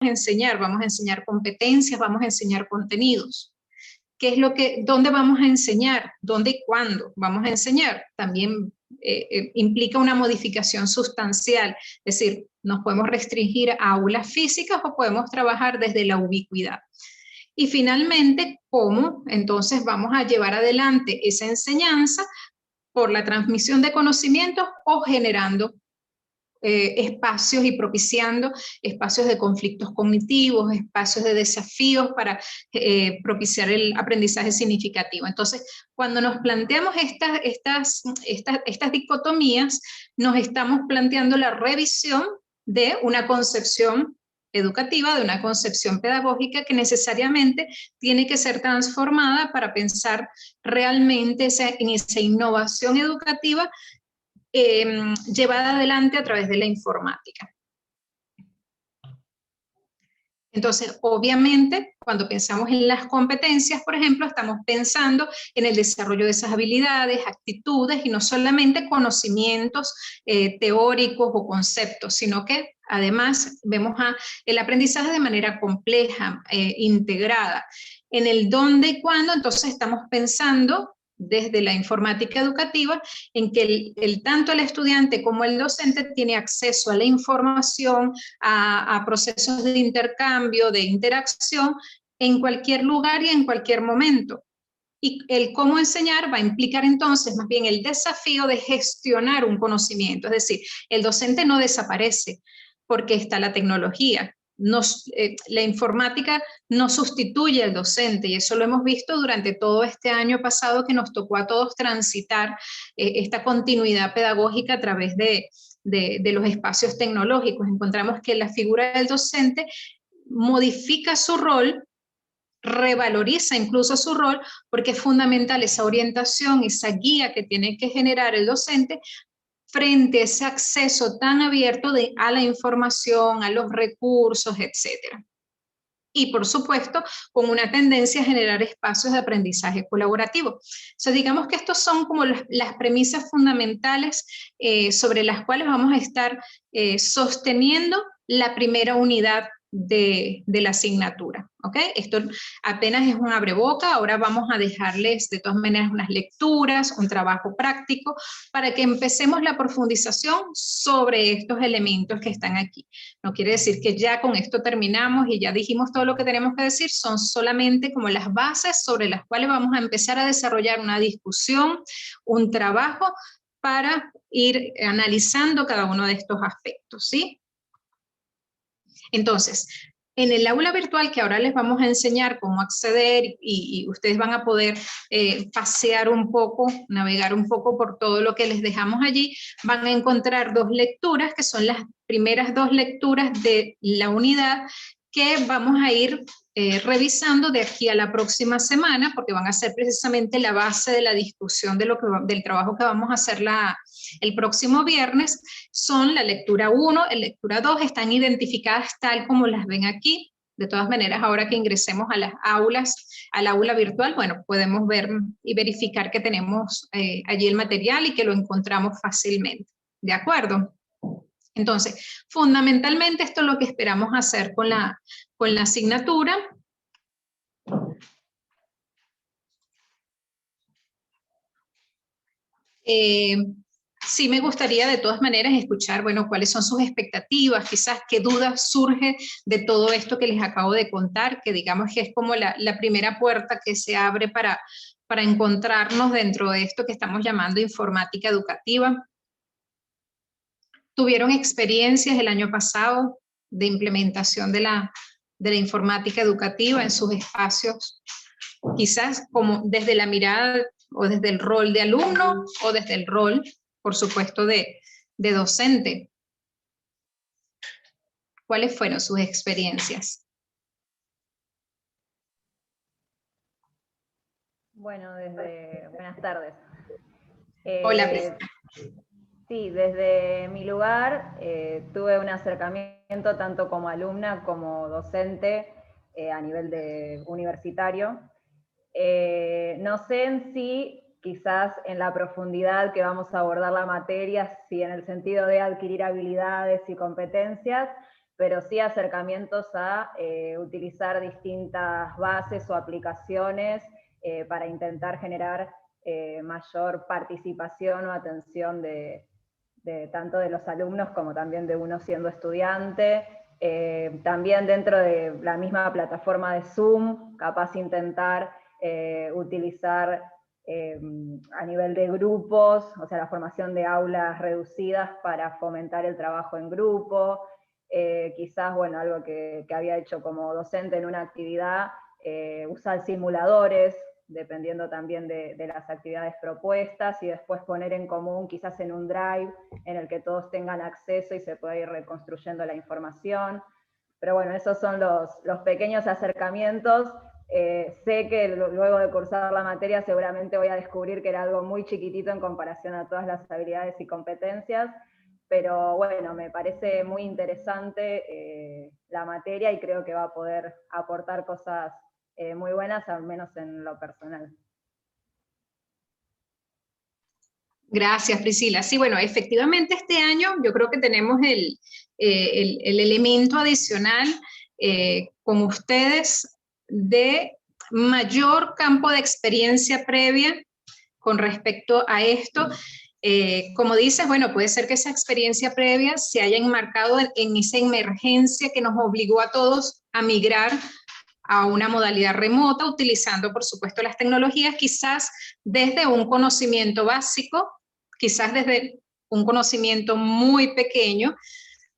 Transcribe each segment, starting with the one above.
a enseñar? Vamos a enseñar competencias, vamos a enseñar contenidos. ¿Qué es dónde vamos a enseñar? ¿Dónde y cuándo vamos a enseñar? También implica una modificación sustancial, es decir, nos podemos restringir a aulas físicas o podemos trabajar desde la ubicuidad. Y finalmente, ¿cómo entonces vamos a llevar adelante esa enseñanza? Por la transmisión de conocimientos o generando espacios y propiciando espacios de conflictos cognitivos, espacios de desafíos para propiciar el aprendizaje significativo. Entonces, cuando nos planteamos estas dicotomías, nos estamos planteando la revisión de una concepción educativa, de una concepción pedagógica que necesariamente tiene que ser transformada para pensar realmente en esa innovación educativa llevada adelante a través de la informática. Entonces, obviamente, cuando pensamos en las competencias, por ejemplo, estamos pensando en el desarrollo de esas habilidades, actitudes, y no solamente conocimientos teóricos o conceptos, sino que además vemos el aprendizaje de manera compleja, integrada. En el dónde y cuándo, entonces estamos pensando desde la informática educativa, en que tanto el estudiante como el docente tiene acceso a la información, a procesos de intercambio, de interacción, en cualquier lugar y en cualquier momento. Y el cómo enseñar va a implicar entonces más bien el desafío de gestionar un conocimiento, es decir, el docente no desaparece porque está la tecnología. La informática no sustituye al docente, y eso lo hemos visto durante todo este año pasado que nos tocó a todos transitar esta continuidad pedagógica a través de los espacios tecnológicos. Encontramos que la figura del docente modifica su rol, revaloriza incluso su rol, porque es fundamental esa orientación, esa guía que tiene que generar el docente frente a ese acceso tan abierto a la información, a los recursos, etc. Y por supuesto, con una tendencia a generar espacios de aprendizaje colaborativo. O sea, digamos que estos son como las premisas fundamentales sobre las cuales vamos a estar sosteniendo la primera unidad de la asignatura, ¿ok? Esto apenas es un abreboca. Ahora vamos a dejarles de todas maneras unas lecturas, un trabajo práctico, para que empecemos la profundización sobre estos elementos que están aquí. No quiere decir que ya con esto terminamos y ya dijimos todo lo que tenemos que decir, son solamente como las bases sobre las cuales vamos a empezar a desarrollar una discusión, un trabajo para ir analizando cada uno de estos aspectos, ¿sí? Entonces, en el aula virtual, que ahora les vamos a enseñar cómo acceder y ustedes van a poder pasear un poco, navegar un poco por todo lo que les dejamos allí, van a encontrar dos lecturas, que son las primeras dos lecturas de la unidad, que vamos a ir revisando de aquí a la próxima semana, porque van a ser precisamente la base de la discusión del trabajo que vamos a hacer el próximo viernes. Son la lectura 1, la lectura 2, están identificadas tal como las ven aquí. De todas maneras, ahora que ingresemos a las aulas, al aula virtual, bueno, podemos ver y verificar que tenemos allí el material y que lo encontramos fácilmente. ¿De acuerdo? Entonces, fundamentalmente esto es lo que esperamos hacer con la asignatura. Sí me gustaría de todas maneras escuchar, bueno, cuáles son sus expectativas, quizás qué dudas surge de todo esto que les acabo de contar, que digamos que es como la primera puerta que se abre para encontrarnos dentro de esto que estamos llamando informática educativa. ¿Tuvieron experiencias el año pasado de implementación de la informática educativa en sus espacios? Quizás como desde la mirada o desde el rol de alumno o desde el rol, por supuesto, de docente. ¿Cuáles fueron sus experiencias? Bueno, buenas tardes. Hola, Priscila. Sí, desde mi lugar tuve un acercamiento tanto como alumna como docente a nivel universitario. No sé en sí, quizás en la profundidad que vamos a abordar la materia, si en el sentido de adquirir habilidades y competencias, pero sí acercamientos a utilizar distintas bases o aplicaciones para intentar generar mayor participación o atención de tanto de los alumnos como también de uno siendo estudiante. También dentro de la misma plataforma de Zoom, capaz intentar utilizar a nivel de grupos, o sea, la formación de aulas reducidas para fomentar el trabajo en grupo. Quizás, bueno, algo que había hecho como docente en una actividad, usar simuladores, dependiendo también de las actividades propuestas, y después poner en común, quizás en un drive, en el que todos tengan acceso y se pueda ir reconstruyendo la información. Pero bueno, esos son los pequeños acercamientos. Sé que luego de cursar la materia seguramente voy a descubrir que era algo muy chiquitito en comparación a todas las habilidades y competencias, pero bueno, me parece muy interesante la materia y creo que va a poder aportar cosas muy buenas, al menos en lo personal. Gracias, Priscila. Sí, bueno, efectivamente este año yo creo que tenemos el elemento adicional con ustedes de mayor campo de experiencia previa con respecto a esto. Como dices, bueno, puede ser que esa experiencia previa se haya enmarcado en esa emergencia que nos obligó a todos a migrar a una modalidad remota, utilizando, por supuesto, las tecnologías, quizás desde un conocimiento básico, quizás desde un conocimiento muy pequeño,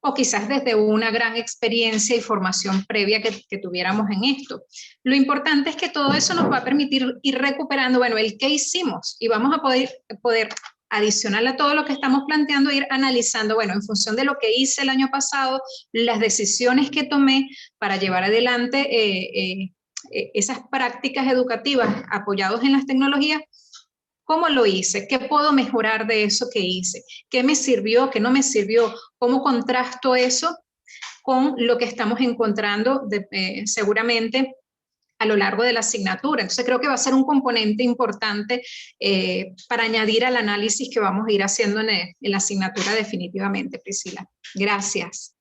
o quizás desde una gran experiencia y formación previa que tuviéramos en esto. Lo importante es que todo eso nos va a permitir ir recuperando, bueno, el qué hicimos, y vamos a poder adicional a todo lo que estamos planteando, ir analizando, bueno, en función de lo que hice el año pasado, las decisiones que tomé para llevar adelante esas prácticas educativas apoyadas en las tecnologías. ¿Cómo lo hice? ¿Qué puedo mejorar de eso que hice? ¿Qué me sirvió? ¿Qué no me sirvió? ¿Cómo contrasto eso con lo que estamos encontrando seguramente a lo largo de la asignatura? Entonces creo que va a ser un componente importante para añadir al análisis que vamos a ir haciendo en la asignatura definitivamente, Priscila. Gracias.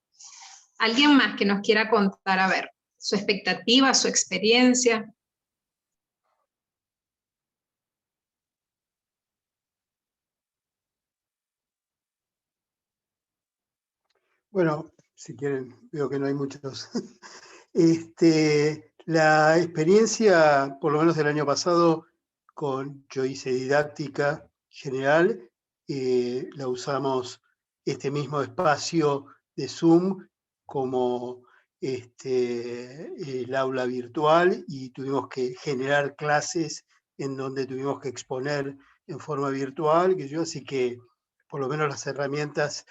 ¿Alguien más que nos quiera contar, a ver, su expectativa, su experiencia? Bueno, si quieren, veo que no hay muchos. La experiencia, por lo menos del año pasado, yo hice didáctica general, la usamos este mismo espacio de Zoom como el aula virtual, y tuvimos que generar clases en donde tuvimos que exponer en forma virtual, así que por lo menos las herramientas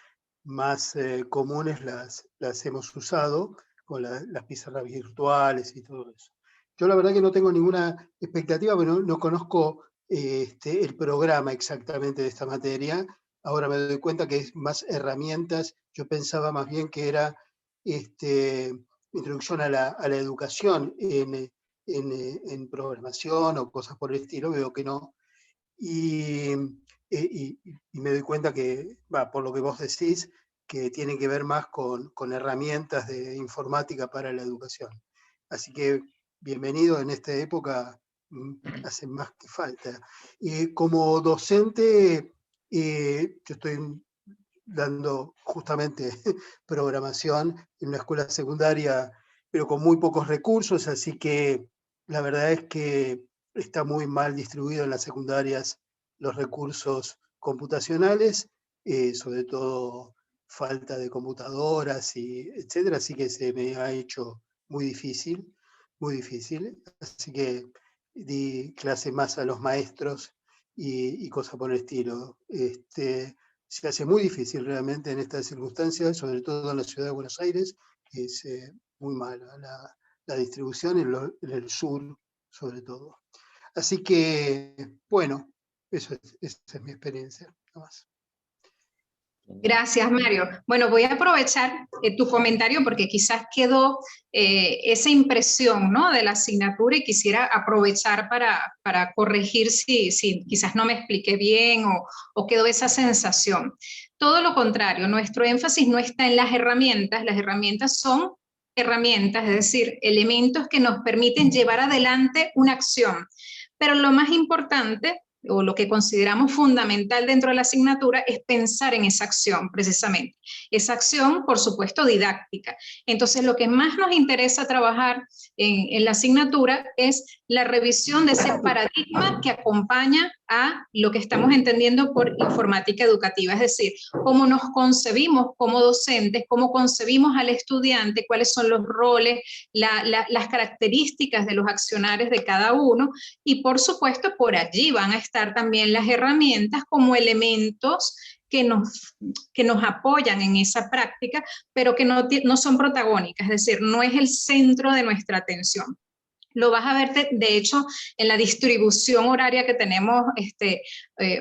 más comunes las hemos usado, con las pizarras virtuales y todo eso. Yo la verdad que no tengo ninguna expectativa, pero no conozco el programa exactamente de esta materia. Ahora me doy cuenta que es más herramientas. Yo pensaba más bien que era introducción a la educación en programación o cosas por el estilo. Veo que no. Y me doy cuenta que, por lo que vos decís, que tiene que ver más con herramientas de informática para la educación. Así que bienvenido en esta época, hace más que falta. Como docente, yo estoy dando justamente programación en una escuela secundaria, pero con muy pocos recursos, así que la verdad es que está muy mal distribuido en las secundarias los recursos computacionales, sobre todo falta de computadoras, etcétera, así que se me ha hecho muy difícil, así que di clase más a los maestros y cosas por el estilo. Se hace muy difícil realmente en estas circunstancias, sobre todo en la ciudad de Buenos Aires, es muy mala la distribución en el sur, sobre todo. Así que, bueno, esa es mi experiencia, nada más. Gracias, Mario. Bueno, voy a aprovechar tu comentario porque quizás quedó esa impresión, ¿no?, de la asignatura, y quisiera aprovechar para corregir si quizás no me expliqué bien o quedó esa sensación. Todo lo contrario, nuestro énfasis no está en las herramientas son herramientas, es decir, elementos que nos permiten llevar adelante una acción. Pero lo más importante, o lo que consideramos fundamental dentro de la asignatura, es pensar en esa acción, precisamente. Esa acción, por supuesto, didáctica. Entonces, lo que más nos interesa trabajar en la asignatura es la revisión de ese paradigma que acompaña a lo que estamos entendiendo por informática educativa, es decir, cómo nos concebimos como docentes, cómo concebimos al estudiante, cuáles son los roles, las características de los accionarios de cada uno, y por supuesto por allí van a estar también las herramientas como elementos que nos apoyan en esa práctica, pero que no son protagónicas, es decir, no es el centro de nuestra atención. Lo vas a ver, de hecho, en la distribución horaria que tenemos,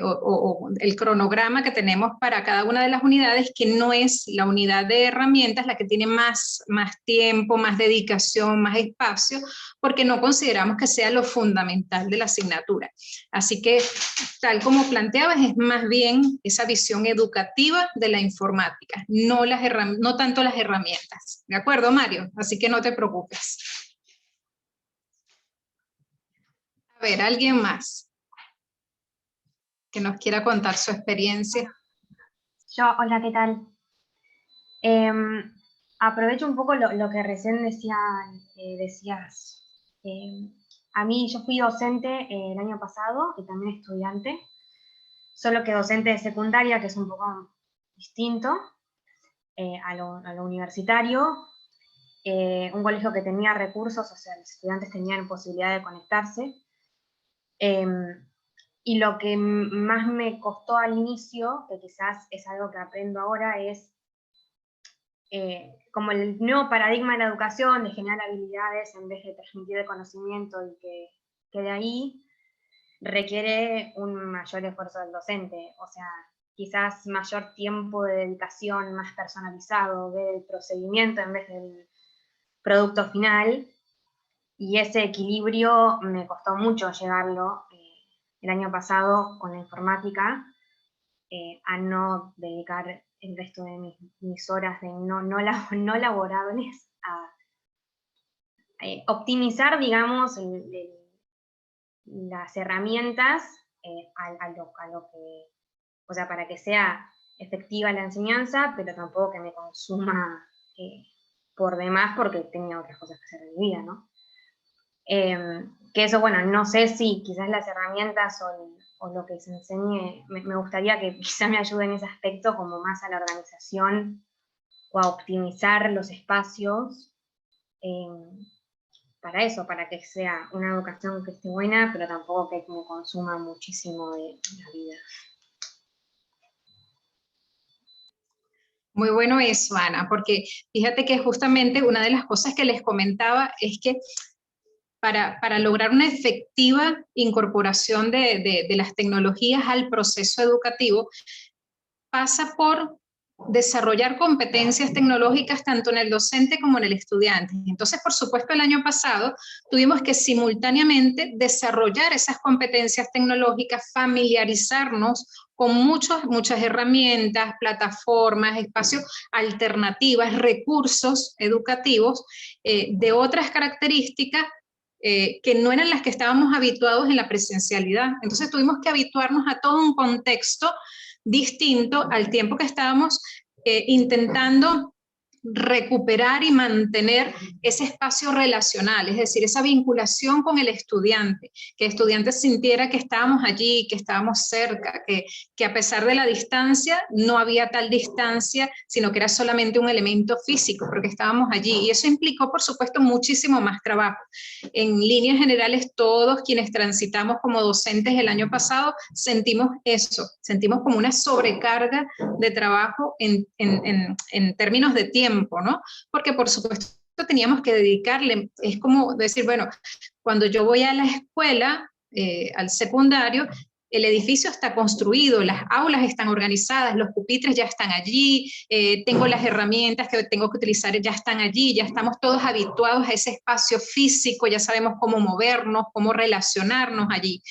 o el cronograma que tenemos para cada una de las unidades, que no es la unidad de herramientas la que tiene más tiempo, más dedicación, más espacio, porque no consideramos que sea lo fundamental de la asignatura. Así que, tal como planteabas, es más bien esa visión educativa de la informática, no tanto las herramientas. ¿De acuerdo, Mario? Así que no te preocupes. A ver, ¿alguien más que nos quiera contar su experiencia? Hola, ¿qué tal? Aprovecho un poco lo que recién decías. A mí, yo fui docente el año pasado y también estudiante, solo que docente de secundaria, que es un poco distinto a lo universitario. Un colegio que tenía recursos, o sea, los estudiantes tenían posibilidad de conectarse. Y lo que más me costó al inicio, que quizás es algo que aprendo ahora, es como el nuevo paradigma de la educación, de generar habilidades en vez de transmitir el conocimiento, y que de ahí requiere un mayor esfuerzo del docente, o sea, quizás mayor tiempo de dedicación, más personalizado, ver el procedimiento en vez del producto final, y ese equilibrio me costó mucho llevarlo el año pasado con la informática, a no dedicar el resto de mis horas de no laborables a optimizar, digamos, las herramientas a lo que, o sea, para que sea efectiva la enseñanza, pero tampoco que me consuma por demás, porque tenía otras cosas que hacer en mi vida, ¿no? Que eso, bueno, no sé si quizás las herramientas o lo que se enseñe, me gustaría que quizás me ayude en ese aspecto, como más a la organización o a optimizar los espacios, para eso, para que sea una educación que esté buena, pero tampoco que me consuma muchísimo de la vida. Muy bueno eso, Ana, porque fíjate que justamente una de las cosas que les comentaba es que para lograr una efectiva incorporación de las tecnologías al proceso educativo, pasa por desarrollar competencias tecnológicas tanto en el docente como en el estudiante. Entonces, por supuesto, el año pasado tuvimos que simultáneamente desarrollar esas competencias tecnológicas, familiarizarnos con muchas herramientas, plataformas, espacios alternativas, recursos educativos de otras características que no eran las que estábamos habituados en la presencialidad. Entonces tuvimos que habituarnos a todo un contexto distinto al tiempo que estábamos intentando recuperar y mantener ese espacio relacional, es decir, esa vinculación con el estudiante, que el estudiante sintiera que estábamos allí, que estábamos cerca, que a pesar de la distancia, no había tal distancia, sino que era solamente un elemento físico, porque estábamos allí, y eso implicó, por supuesto, muchísimo más trabajo. En líneas generales, todos quienes transitamos como docentes el año pasado, sentimos eso, sentimos como una sobrecarga de trabajo en términos de tiempo, ¿no? Porque por supuesto teníamos que dedicarle, es como decir, bueno, cuando yo voy a la escuela, al secundario, el edificio está construido, las aulas están organizadas, los pupitres ya están allí, tengo las herramientas que tengo que utilizar, ya están allí, ya estamos todos habituados a ese espacio físico, ya sabemos cómo movernos, cómo relacionarnos allí.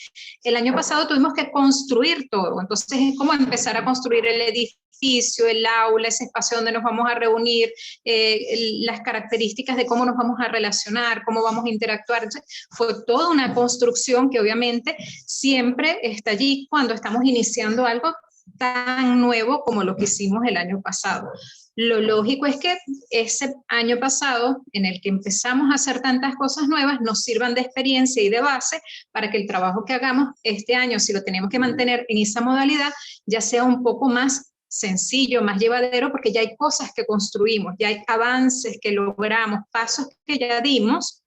El año pasado tuvimos que construir todo, entonces es como empezar a construir el edificio edificio, el aula, ese espacio donde nos vamos a reunir, las características de cómo nos vamos a relacionar, cómo vamos a interactuar. Entonces, fue toda una construcción que obviamente siempre está allí cuando estamos iniciando algo tan nuevo como lo que hicimos el año pasado. Lo lógico es que ese año pasado, en el que empezamos a hacer tantas cosas nuevas, nos sirvan de experiencia y de base para que el trabajo que hagamos este año, si lo tenemos que mantener en esa modalidad, ya sea un poco más sencillo, más llevadero, porque ya hay cosas que construimos, ya hay avances que logramos, pasos que ya dimos,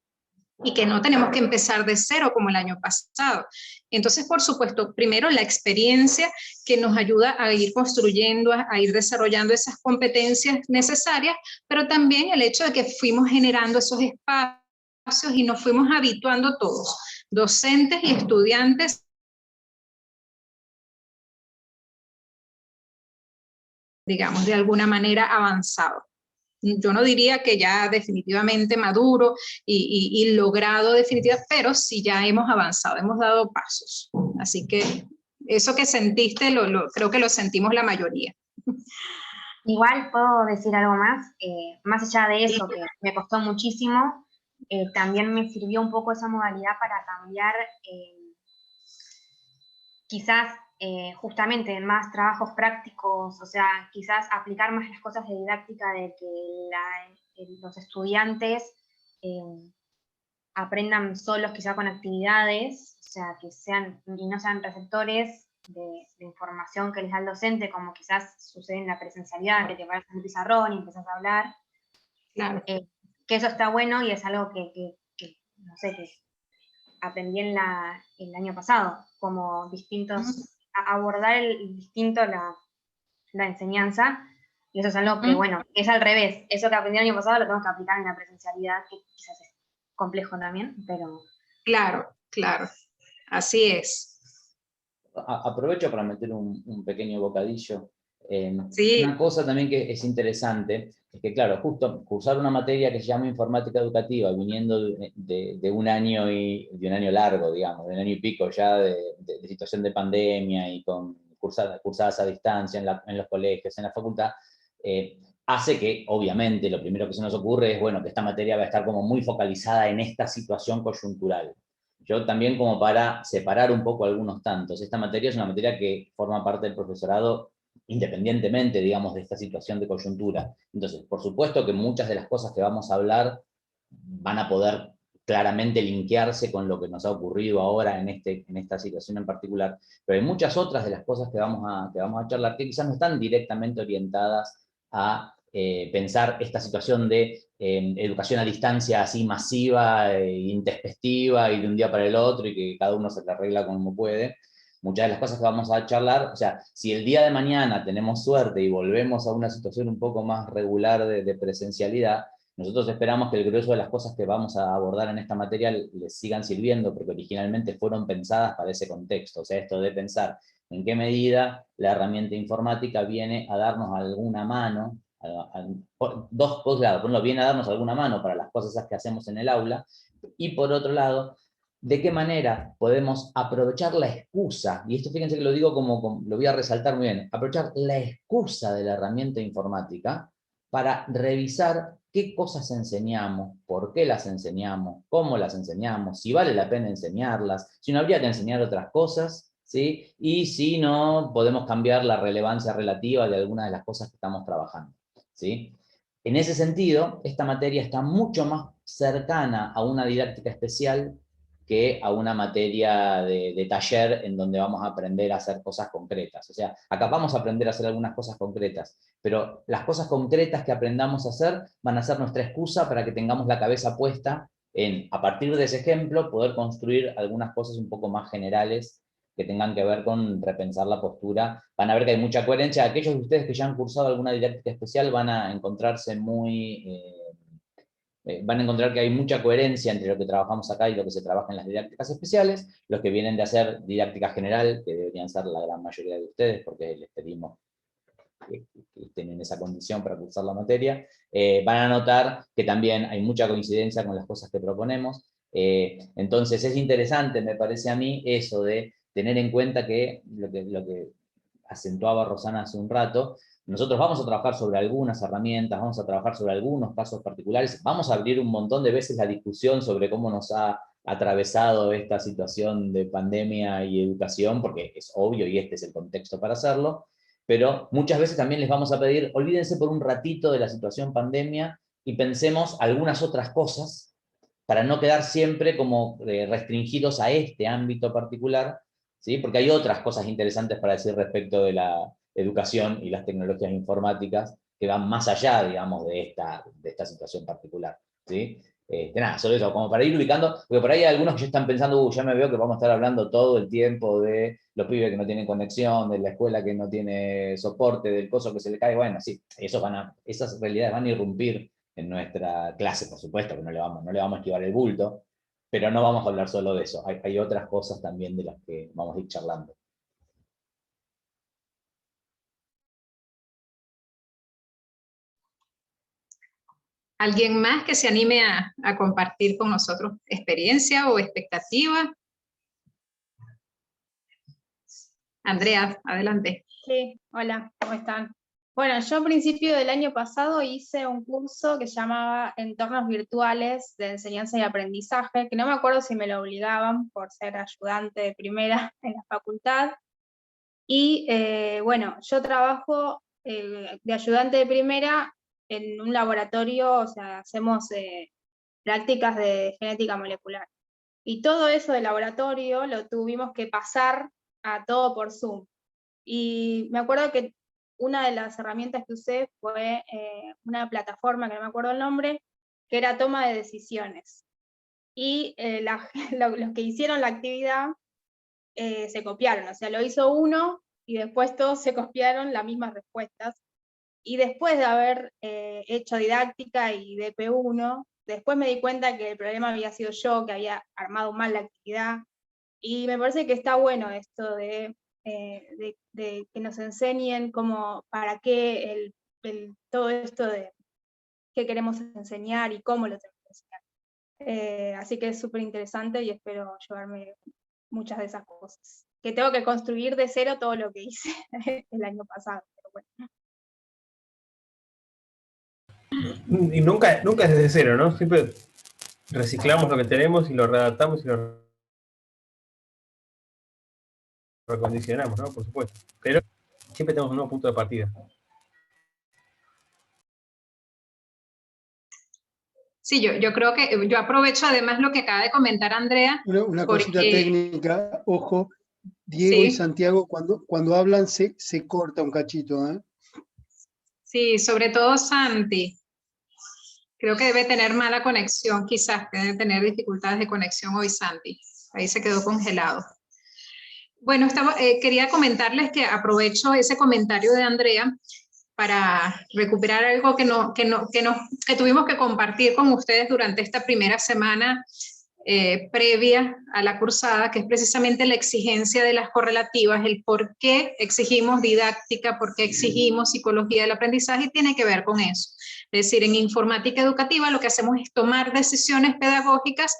y que no tenemos que empezar de cero como el año pasado. Entonces, por supuesto, primero la experiencia que nos ayuda a ir construyendo, a ir desarrollando esas competencias necesarias, pero también el hecho de que fuimos generando esos espacios y nos fuimos habituando todos, docentes y estudiantes, digamos, de alguna manera avanzado. Yo no diría que ya definitivamente maduro y logrado definitivamente, pero sí ya hemos avanzado, hemos dado pasos. Así que eso que sentiste, creo que lo sentimos la mayoría. Igual puedo decir algo más allá de eso, que me costó muchísimo, también me sirvió un poco esa modalidad para cambiar quizás justamente más trabajos prácticos, o sea, quizás aplicar más las cosas de didáctica de que los estudiantes aprendan solos quizá con actividades, o sea, que sean y no sean receptores de información que les da el docente, como quizás sucede en la presencialidad, que te paras en el pizarrón y empiezas a hablar. Claro. Que eso está bueno y es algo que no sé, que aprendí el año pasado, como distintos, abordar distinto la enseñanza, y eso es algo que, bueno, es al revés, eso que aprendí el año pasado lo tengo que aplicar en la presencialidad, que quizás es complejo también, pero... Claro, claro, así es. Aprovecho para meter un pequeño bocadillo. Sí. Una cosa también que es interesante es que, claro, justo cursar una materia que se llama informática educativa, viniendo de un año de un año largo, digamos, de un año y pico ya de situación de pandemia y con cursadas a distancia en los colegios, en la facultad, hace que, obviamente, lo primero que se nos ocurre es, bueno, que esta materia va a estar como muy focalizada en esta situación coyuntural. Yo también, como para separar un poco algunos tantos, esta materia es una materia que forma parte del profesorado independientemente, digamos, de esta situación de coyuntura. Entonces, por supuesto que muchas de las cosas que vamos a hablar van a poder claramente linkearse con lo que nos ha ocurrido ahora en esta situación en particular, pero hay muchas otras de las cosas que vamos a charlar que quizás no están directamente orientadas a pensar esta situación de educación a distancia así masiva, intempestiva y de un día para el otro y que cada uno se la arregla como puede. Muchas de las cosas que vamos a charlar, o sea, si el día de mañana tenemos suerte y volvemos a una situación un poco más regular de presencialidad, nosotros esperamos que el grueso de las cosas que vamos a abordar en esta materia les sigan sirviendo, porque originalmente fueron pensadas para ese contexto. O sea, esto de pensar en qué medida la herramienta informática viene a darnos alguna mano, dos cosas, por un lado, viene a darnos alguna mano para las cosas que hacemos en el aula, y por otro lado, de qué manera podemos aprovechar la excusa, y esto fíjense que lo digo como lo voy a resaltar muy bien, aprovechar la excusa de la herramienta informática para revisar qué cosas enseñamos, por qué las enseñamos, cómo las enseñamos, si vale la pena enseñarlas, si no habría que enseñar otras cosas, ¿sí? Y si no, podemos cambiar la relevancia relativa de algunas de las cosas que estamos trabajando, ¿sí? En ese sentido, esta materia está mucho más cercana a una didáctica especial que a una materia de taller en donde vamos a aprender a hacer cosas concretas. O sea, acá vamos a aprender a hacer algunas cosas concretas, pero las cosas concretas que aprendamos a hacer van a ser nuestra excusa para que tengamos la cabeza puesta en, a partir de ese ejemplo, poder construir algunas cosas un poco más generales que tengan que ver con repensar la postura. Van a ver que hay mucha coherencia. Aquellos de ustedes que ya han cursado alguna didáctica especial van a encontrarse van a encontrar que hay mucha coherencia entre lo que trabajamos acá y lo que se trabaja en las didácticas especiales. Los que vienen de hacer didáctica general, que deberían ser la gran mayoría de ustedes, porque les pedimos que tienen esa condición para cursar la materia, van a notar que también hay mucha coincidencia con las cosas que proponemos. Entonces es interesante, me parece a mí, eso de tener en cuenta que lo que acentuaba Rosana hace un rato, nosotros vamos a trabajar sobre algunas herramientas, vamos a trabajar sobre algunos casos particulares, vamos a abrir un montón de veces la discusión sobre cómo nos ha atravesado esta situación de pandemia y educación, porque es obvio y este es el contexto para hacerlo, pero muchas veces también les vamos a pedir, olvídense por un ratito de la situación pandemia y pensemos algunas otras cosas para no quedar siempre como restringidos a este ámbito particular, ¿sí? Porque hay otras cosas interesantes para decir respecto de la educación y las tecnologías informáticas que van más allá, digamos, de esta situación particular, ¿sí? Nada, solo eso, como para ir ubicando, porque por ahí hay algunos que ya están pensando, ya me veo que vamos a estar hablando todo el tiempo de los pibes que no tienen conexión, de la escuela que no tiene soporte, del coso que se le cae, bueno, sí, esas realidades van a irrumpir en nuestra clase, por supuesto, que no le vamos a esquivar el bulto, pero no vamos a hablar solo de eso, hay otras cosas también de las que vamos a ir charlando. ¿Alguien más que se anime a compartir con nosotros experiencia o expectativa? Andrea, adelante. Sí, hola, ¿cómo están? Bueno, yo a principio del año pasado hice un curso que se llamaba Entornos Virtuales de Enseñanza y Aprendizaje, que no me acuerdo si me lo obligaban por ser ayudante de primera en la facultad. Y bueno, yo trabajo de ayudante de primera en un laboratorio, o sea, hacemos prácticas de genética molecular. Y todo eso del laboratorio lo tuvimos que pasar a todo por Zoom. Y me acuerdo que una de las herramientas que usé fue una plataforma, que no me acuerdo el nombre, que era toma de decisiones. Y los que hicieron la actividad se copiaron, o sea, lo hizo uno y después todos se copiaron las mismas respuestas. Y después de haber hecho didáctica y DP1, después me di cuenta que el problema había sido yo, que había armado mal la actividad. Y me parece que está bueno esto de que nos enseñen cómo, para qué todo esto de qué queremos enseñar y cómo lo tenemos que enseñar. Así que es súper interesante y espero llevarme muchas de esas cosas. Que tengo que construir de cero todo lo que hice el año pasado. Pero bueno. Y nunca es desde cero, ¿no? Siempre reciclamos lo que tenemos y lo readaptamos y lo recondicionamos, ¿no? Por supuesto. Pero siempre tenemos un nuevo punto de partida. Sí, yo creo que yo aprovecho además lo que acaba de comentar Andrea. Una cosita porque, técnica, ojo, Diego y sí, Santiago cuando hablan se corta un cachito, ¿eh? sí, sobre todo Santi. Creo que debe tener mala conexión, quizás debe tener dificultades de conexión hoy Santi. Ahí se quedó congelado. Bueno, quería comentarles que aprovecho ese comentario de Andrea para recuperar algo que tuvimos que compartir con ustedes durante esta primera semana previa a la cursada, que es precisamente la exigencia de las correlativas, el por qué exigimos didáctica, por qué exigimos psicología del aprendizaje, y tiene que ver con eso. Es decir, en informática educativa lo que hacemos es tomar decisiones pedagógicas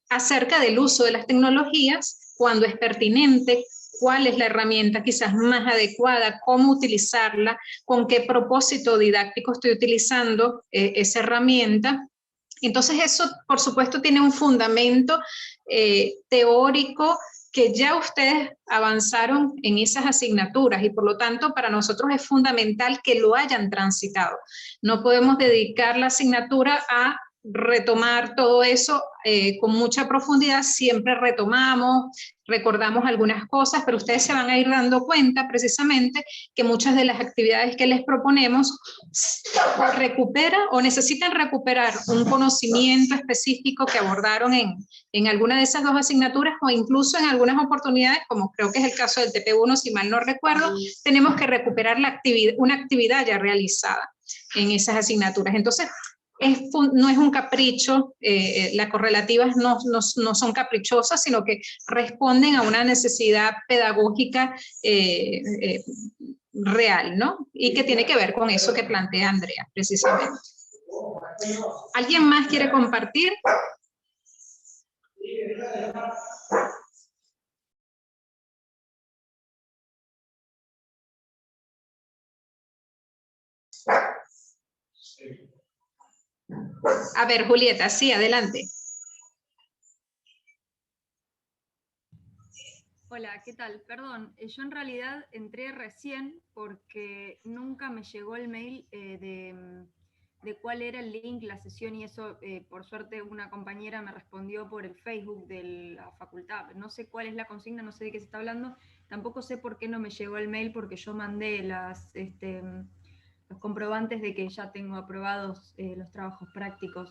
acerca del uso de las tecnologías, cuando es pertinente, cuál es la herramienta quizás más adecuada, cómo utilizarla, con qué propósito didáctico estoy utilizando esa herramienta. Entonces eso, por supuesto, tiene un fundamento teórico que ya ustedes avanzaron en esas asignaturas y por lo tanto para nosotros es fundamental que lo hayan transitado. No podemos dedicar la asignatura a retomar todo eso con mucha profundidad, siempre retomamos, recordamos algunas cosas, pero ustedes se van a ir dando cuenta precisamente que muchas de las actividades que les proponemos o recuperan o necesitan recuperar un conocimiento específico que abordaron en alguna de esas dos asignaturas o incluso en algunas oportunidades, como creo que es el caso del TP1, si mal no recuerdo, tenemos que recuperar una actividad ya realizada en esas asignaturas. Entonces, no es un capricho, las correlativas no son caprichosas, sino que responden a una necesidad pedagógica real, ¿no? Y que tiene que ver con eso que plantea Andrea, precisamente. ¿Alguien más quiere compartir? A ver, Julieta, sí, adelante. Hola, ¿qué tal? Perdón, yo en realidad entré recién porque nunca me llegó el mail de cuál era el link, la sesión y eso, por suerte una compañera me respondió por el Facebook de la facultad. No sé cuál es la consigna, no sé de qué se está hablando, tampoco sé por qué no me llegó el mail porque yo mandé los comprobantes de que ya tengo aprobados los trabajos prácticos.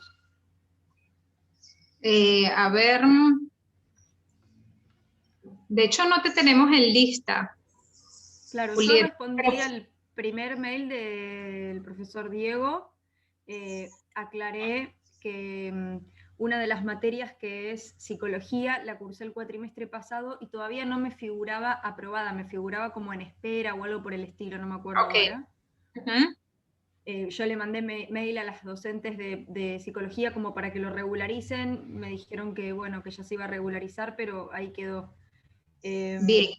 A ver, de hecho no te tenemos en lista. Claro, Julieta. yo respondí al primer mail del profesor Diego, aclaré que una de las materias que es psicología la cursé el cuatrimestre pasado y todavía no me figuraba aprobada, me figuraba como en espera o algo por el estilo, no me acuerdo ahora. Yo le mandé mail a las docentes de psicología como para que lo regularicen, me dijeron que bueno, que ya se iba a regularizar, pero ahí quedó. Bien.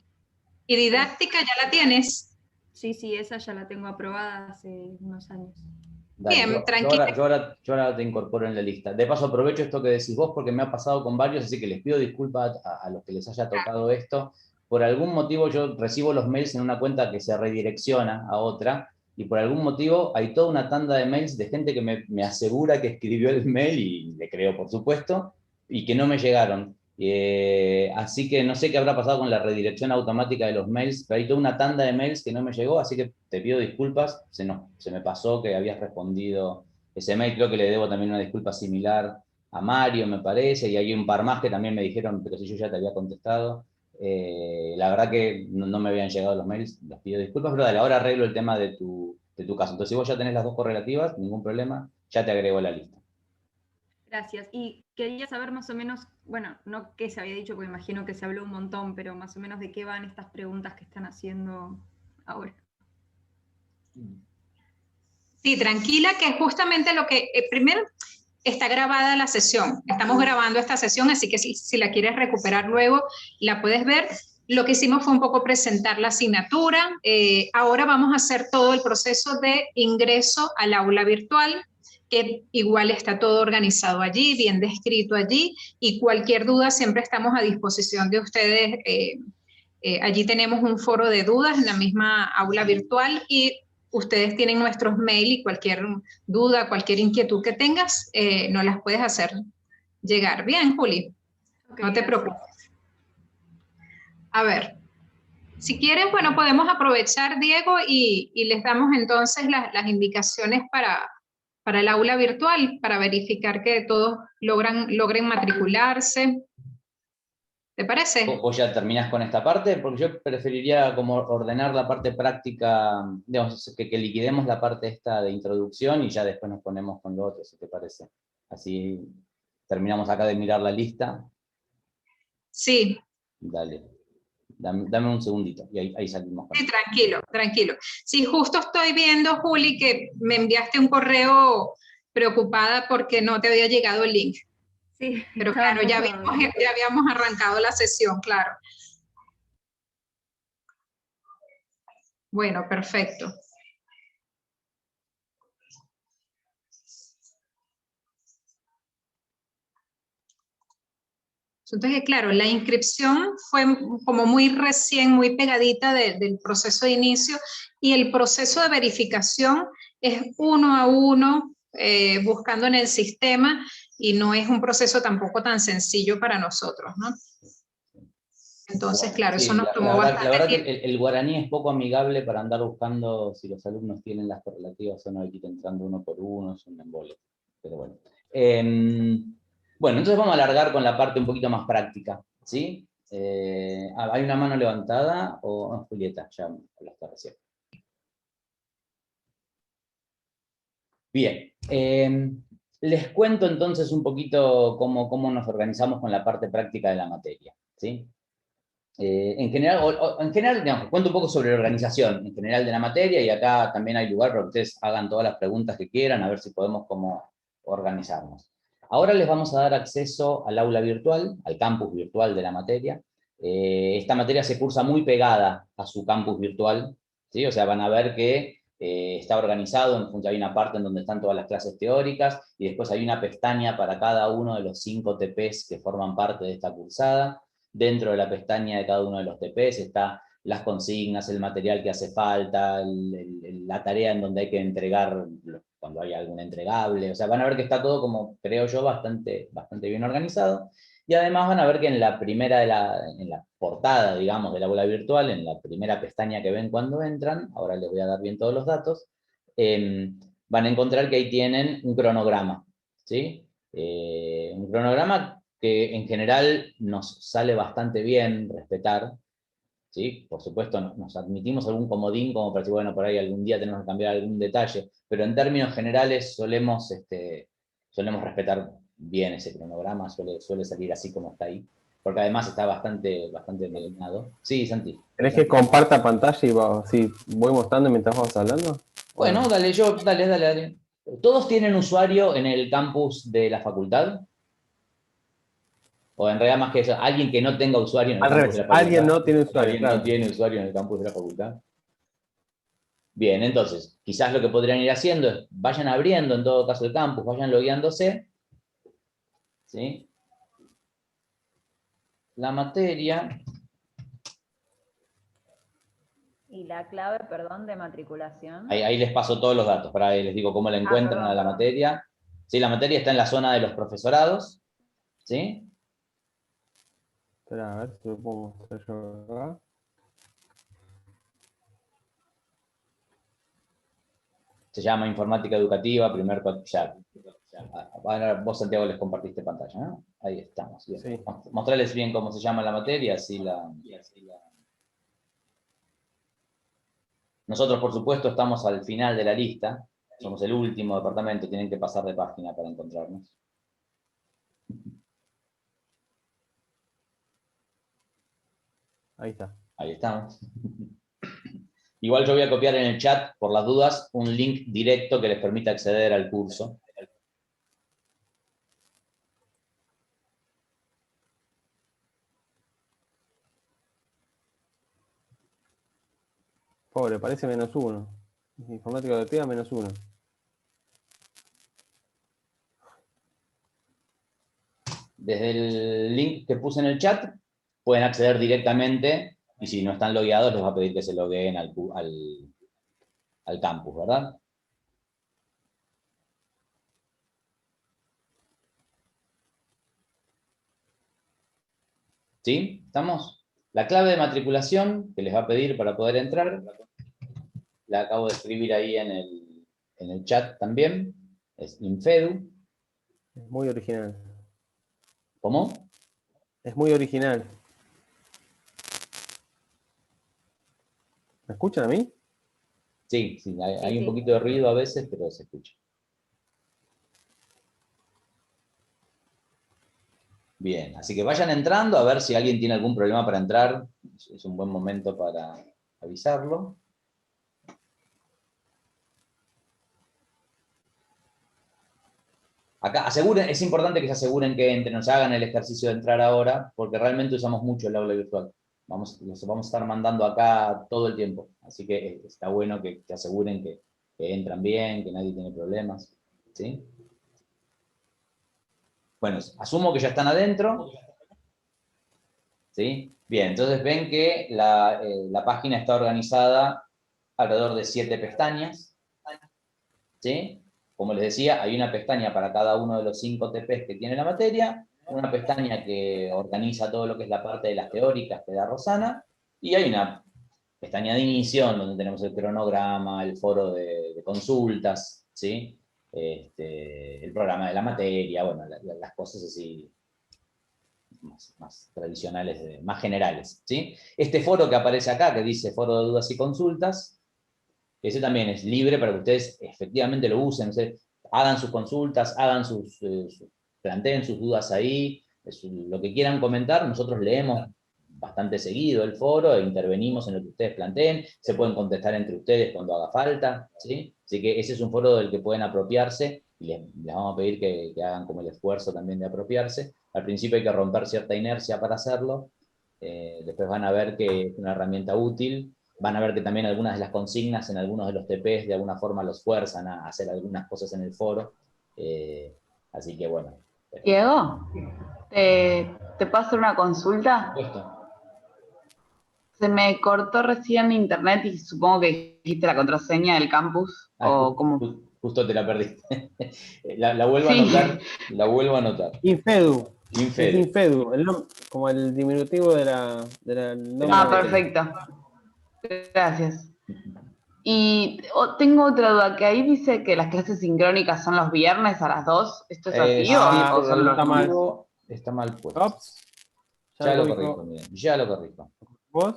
¿Y didáctica ya la tienes? Sí, esa ya la tengo aprobada hace unos años. Dale, Bien, tranquila. yo ahora te incorporo en la lista. De paso aprovecho esto que decís vos porque me ha pasado con varios, así que les pido disculpas a los que les haya tocado esto. Por algún motivo yo recibo los mails en una cuenta que se redirecciona a otra y por algún motivo hay toda una tanda de mails de gente que me asegura que escribió el mail y le creo por supuesto y que no me llegaron. Así que no sé qué habrá pasado con la redirección automática de los mails, pero hay toda una tanda de mails que no me llegó, así que te pido disculpas, se me pasó que habías respondido ese mail, creo que le debo también una disculpa similar a Mario, me parece, y hay un par más que también me dijeron, pero si yo ya te había contestado. La verdad que no me habían llegado los mails, les pido disculpas, pero dale, ahora arreglo el tema de tu caso. Entonces si vos ya tenés las dos correlativas, ningún problema, ya te agrego a la lista. Gracias. Y quería saber más o menos, bueno, no qué se había dicho, porque imagino que se habló un montón, pero más o menos de qué van estas preguntas que están haciendo ahora. Sí, tranquila, que es justamente lo que, primero, está grabada la sesión. Estamos grabando esta sesión, así que si la quieres recuperar luego, la puedes ver. Lo que hicimos fue un poco presentar la asignatura. Ahora vamos a hacer todo el proceso de ingreso al aula virtual, que igual está todo organizado allí, bien descrito allí, y cualquier duda siempre estamos a disposición de ustedes. Allí tenemos un foro de dudas en la misma aula virtual y ustedes tienen nuestros mail y cualquier duda, cualquier inquietud que tengas, nos las puedes hacer llegar. Bien, Juli, Okay, no te gracias. preocupes. A ver, si quieren, bueno, podemos aprovechar, Diego, y les damos entonces las indicaciones para el aula virtual, para verificar que todos logren matricularse. ¿Te parece? ¿Vos ya terminás con esta parte? Porque yo preferiría como ordenar la parte práctica, digamos, que liquidemos la parte esta de introducción y ya después nos ponemos con lo otro, si te parece. Así terminamos acá de mirar la lista. Sí. Dale. Dame un segundito y ahí salimos. Sí, tranquilo. Sí, justo estoy viendo, Juli, que me enviaste un correo preocupada porque no te había llegado el link. Sí, pero claro, ya habíamos arrancado la sesión, claro. Bueno, perfecto. Entonces, claro, la inscripción fue como muy recién, muy pegadita del proceso de inicio y el proceso de verificación es uno a uno, buscando en el sistema y no es un proceso tampoco tan sencillo para nosotros, ¿no? Entonces, bueno, claro, sí, eso nos tomó bastante tiempo. La verdad tiempo. que el guaraní es poco amigable para andar buscando si los alumnos tienen las correlativas o no, hay que ir entrando uno por uno, es un embole. Pero bueno. Bueno, entonces vamos a alargar con la parte un poquito más práctica, ¿sí? ¿Hay una mano levantada? O no, Julieta, ya hablaste recién. Bien. Les cuento entonces un poquito cómo nos organizamos con la parte práctica de la materia, ¿sí? En general, digamos, cuento un poco sobre la organización en general de la materia y acá también hay lugar para que ustedes hagan todas las preguntas que quieran, a ver si podemos como organizarnos. Ahora les vamos a dar acceso al aula virtual, al campus virtual de la materia. Esta materia se cursa muy pegada a su campus virtual, ¿sí? O sea, van a ver que está organizado, hay una parte en donde están todas las clases teóricas, y después hay una pestaña para cada uno de los 5 TPs que forman parte de esta cursada. Dentro de la pestaña de cada uno de los TPs está las consignas, el material que hace falta, la tarea en donde hay que entregar cuando hay algún entregable. O sea, van a ver que está todo, como creo yo, bastante bien organizado. Y además van a ver que en la portada, digamos, del aula virtual, en la primera pestaña que ven cuando entran, ahora les voy a dar bien todos los datos, van a encontrar que ahí tienen un cronograma, ¿sí? Un cronograma que en general nos sale bastante bien respetar, ¿sí? Por supuesto nos admitimos algún comodín como para decir, bueno, por ahí algún día tenemos que cambiar algún detalle, pero en términos generales solemos respetar bien ese cronograma, suele salir así como está ahí, porque además está bastante delineado. Sí, Santi. ¿Querés que comparta pantalla y voy mostrando mientras vamos hablando? Bueno, dale. ¿Todos tienen usuario en el campus de la facultad? O en realidad más que eso, alguien que no tenga usuario en el campus de la facultad. Alguien no tiene usuario. ¿Alguien no tiene usuario en el campus de la facultad? Bien, entonces, quizás lo que podrían ir haciendo es, vayan abriendo en todo caso el campus, vayan logueándose, ¿sí? La materia. ¿Y la clave, perdón, de matriculación? Ahí les paso todos los datos, para ahí les digo cómo la encuentran a la materia. Sí, la materia está en la zona de los profesorados, ¿sí? Espera, a ver si lo puedo mostrar yo acá. Se llama informática educativa, ahora vos, Santiago, les compartiste pantalla, ¿no? Ahí estamos, bien. Sí. Mostrarles bien cómo se llama la materia, Nosotros, por supuesto, estamos al final de la lista, somos el último departamento, tienen que pasar de página para encontrarnos. Ahí está. Ahí estamos. Igual yo voy a copiar en el chat, por las dudas, un link directo que les permita acceder al curso. Pobre, parece -1. Informática educativa -1. Desde el link que puse en el chat, pueden acceder directamente, y si no están logueados, les va a pedir que se logueen al campus, ¿verdad? ¿Sí? ¿Estamos? La clave de matriculación que les va a pedir para poder entrar, la acabo de escribir ahí en el chat también, es Infedu. Es muy original. ¿Cómo? Es muy original. ¿Me escuchan a mí? Sí, hay un poquito de ruido a veces, pero se escucha. Bien, así que vayan entrando, a ver si alguien tiene algún problema para entrar. Es un buen momento para avisarlo. Acá, es importante que se aseguren que entren, nos hagan el ejercicio de entrar ahora, porque realmente usamos mucho el aula virtual. Los vamos a estar mandando acá todo el tiempo, así que está bueno que aseguren que entran bien, que nadie tiene problemas, ¿sí? Bueno, asumo que ya están adentro, ¿sí? Bien, entonces ven que la página está organizada alrededor de 7 pestañas, ¿sí? Como les decía, hay una pestaña para cada uno de los 5 TPs que tiene la materia, una pestaña que organiza todo lo que es la parte de las teóricas que da Rosana, y hay una pestaña de inicio donde tenemos el cronograma, el foro de consultas, ¿sí? El programa de la materia, bueno, las cosas así más tradicionales, más generales, ¿sí? Este foro que aparece acá, que dice foro de dudas y consultas, ese también es libre para que ustedes efectivamente lo usen, o sea, hagan sus consultas, planteen sus dudas ahí, lo que quieran comentar, nosotros leemos bastante seguido el foro e intervenimos en lo que ustedes planteen, se pueden contestar entre ustedes cuando haga falta, ¿sí? Así que ese es un foro del que pueden apropiarse, y les vamos a pedir que hagan como el esfuerzo también de apropiarse. Al principio hay que romper cierta inercia para hacerlo, después van a ver que es una herramienta útil. Van a ver que también algunas de las consignas en algunos de los TPs de alguna forma los fuerzan a hacer algunas cosas en el foro. Así que bueno. Diego, ¿te puedo hacer una consulta? Esto. Se me cortó recién internet y supongo que dijiste la contraseña del campus. ¿O cómo? Justo te la perdiste. La vuelvo a Sí. anotar. La vuelvo a anotar. Infedu. Infedu. Es Infedu, como el diminutivo de la nombre. Ah, perfecto. Gracias. Y tengo otra duda, que ahí dice que las clases sincrónicas son los viernes a las 2. ¿Esto es así Sí, o son los está mal. Está mal puesto. Ops. Ya lo corrijo, miren. Ya lo corrijo. ¿Vos?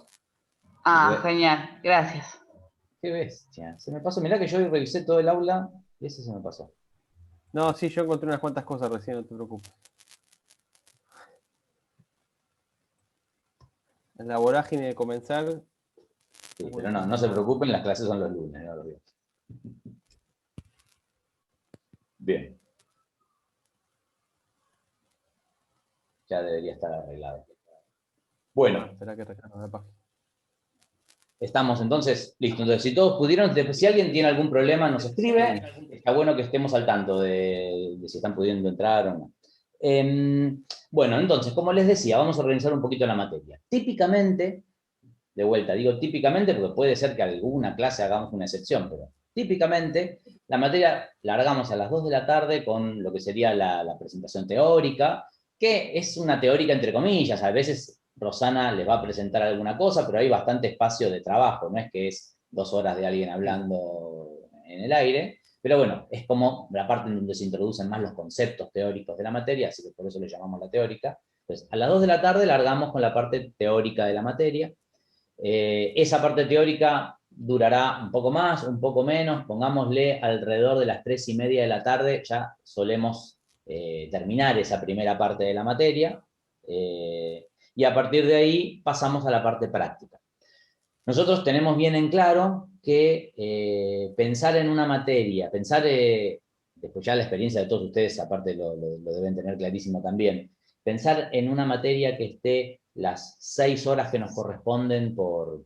Ah, genial. Gracias. Qué bestia. Se me pasó. Mirá que yo revisé todo el aula y ese se me pasó. No, sí, yo encontré unas cuantas cosas recién, no te preocupes. En la vorágine de comenzar. Sí, pero no se preocupen, las clases son los lunes, no los viernes. Bien. Ya debería estar arreglado. Bueno. Espera que recargue la página. Estamos entonces, listo. Entonces, si todos pudieron, si alguien tiene algún problema, nos escribe. Está bueno que estemos al tanto de si están pudiendo entrar o no. Bueno, entonces, como les decía, vamos a organizar un poquito la materia. Típicamente, de vuelta, digo típicamente porque puede ser que alguna clase hagamos una excepción, pero típicamente la materia la largamos a las 2 de la tarde con lo que sería la presentación teórica, que es una teórica entre comillas. A veces Rosana les va a presentar alguna cosa, pero hay bastante espacio de trabajo, no es que es 2 horas de alguien hablando en el aire, pero bueno, es como la parte en donde se introducen más los conceptos teóricos de la materia, así que por eso le llamamos la teórica. Entonces, a las 2 de la tarde largamos con la parte teórica de la materia. Esa parte teórica durará un poco más, un poco menos, pongámosle alrededor de las 3:30 de la tarde, ya solemos terminar esa primera parte de la materia, y a partir de ahí pasamos a la parte práctica. Nosotros tenemos bien en claro que pensar en una materia, después ya la experiencia de todos ustedes, aparte lo deben tener clarísimo también, pensar en una materia que esté las 6 horas que nos corresponden por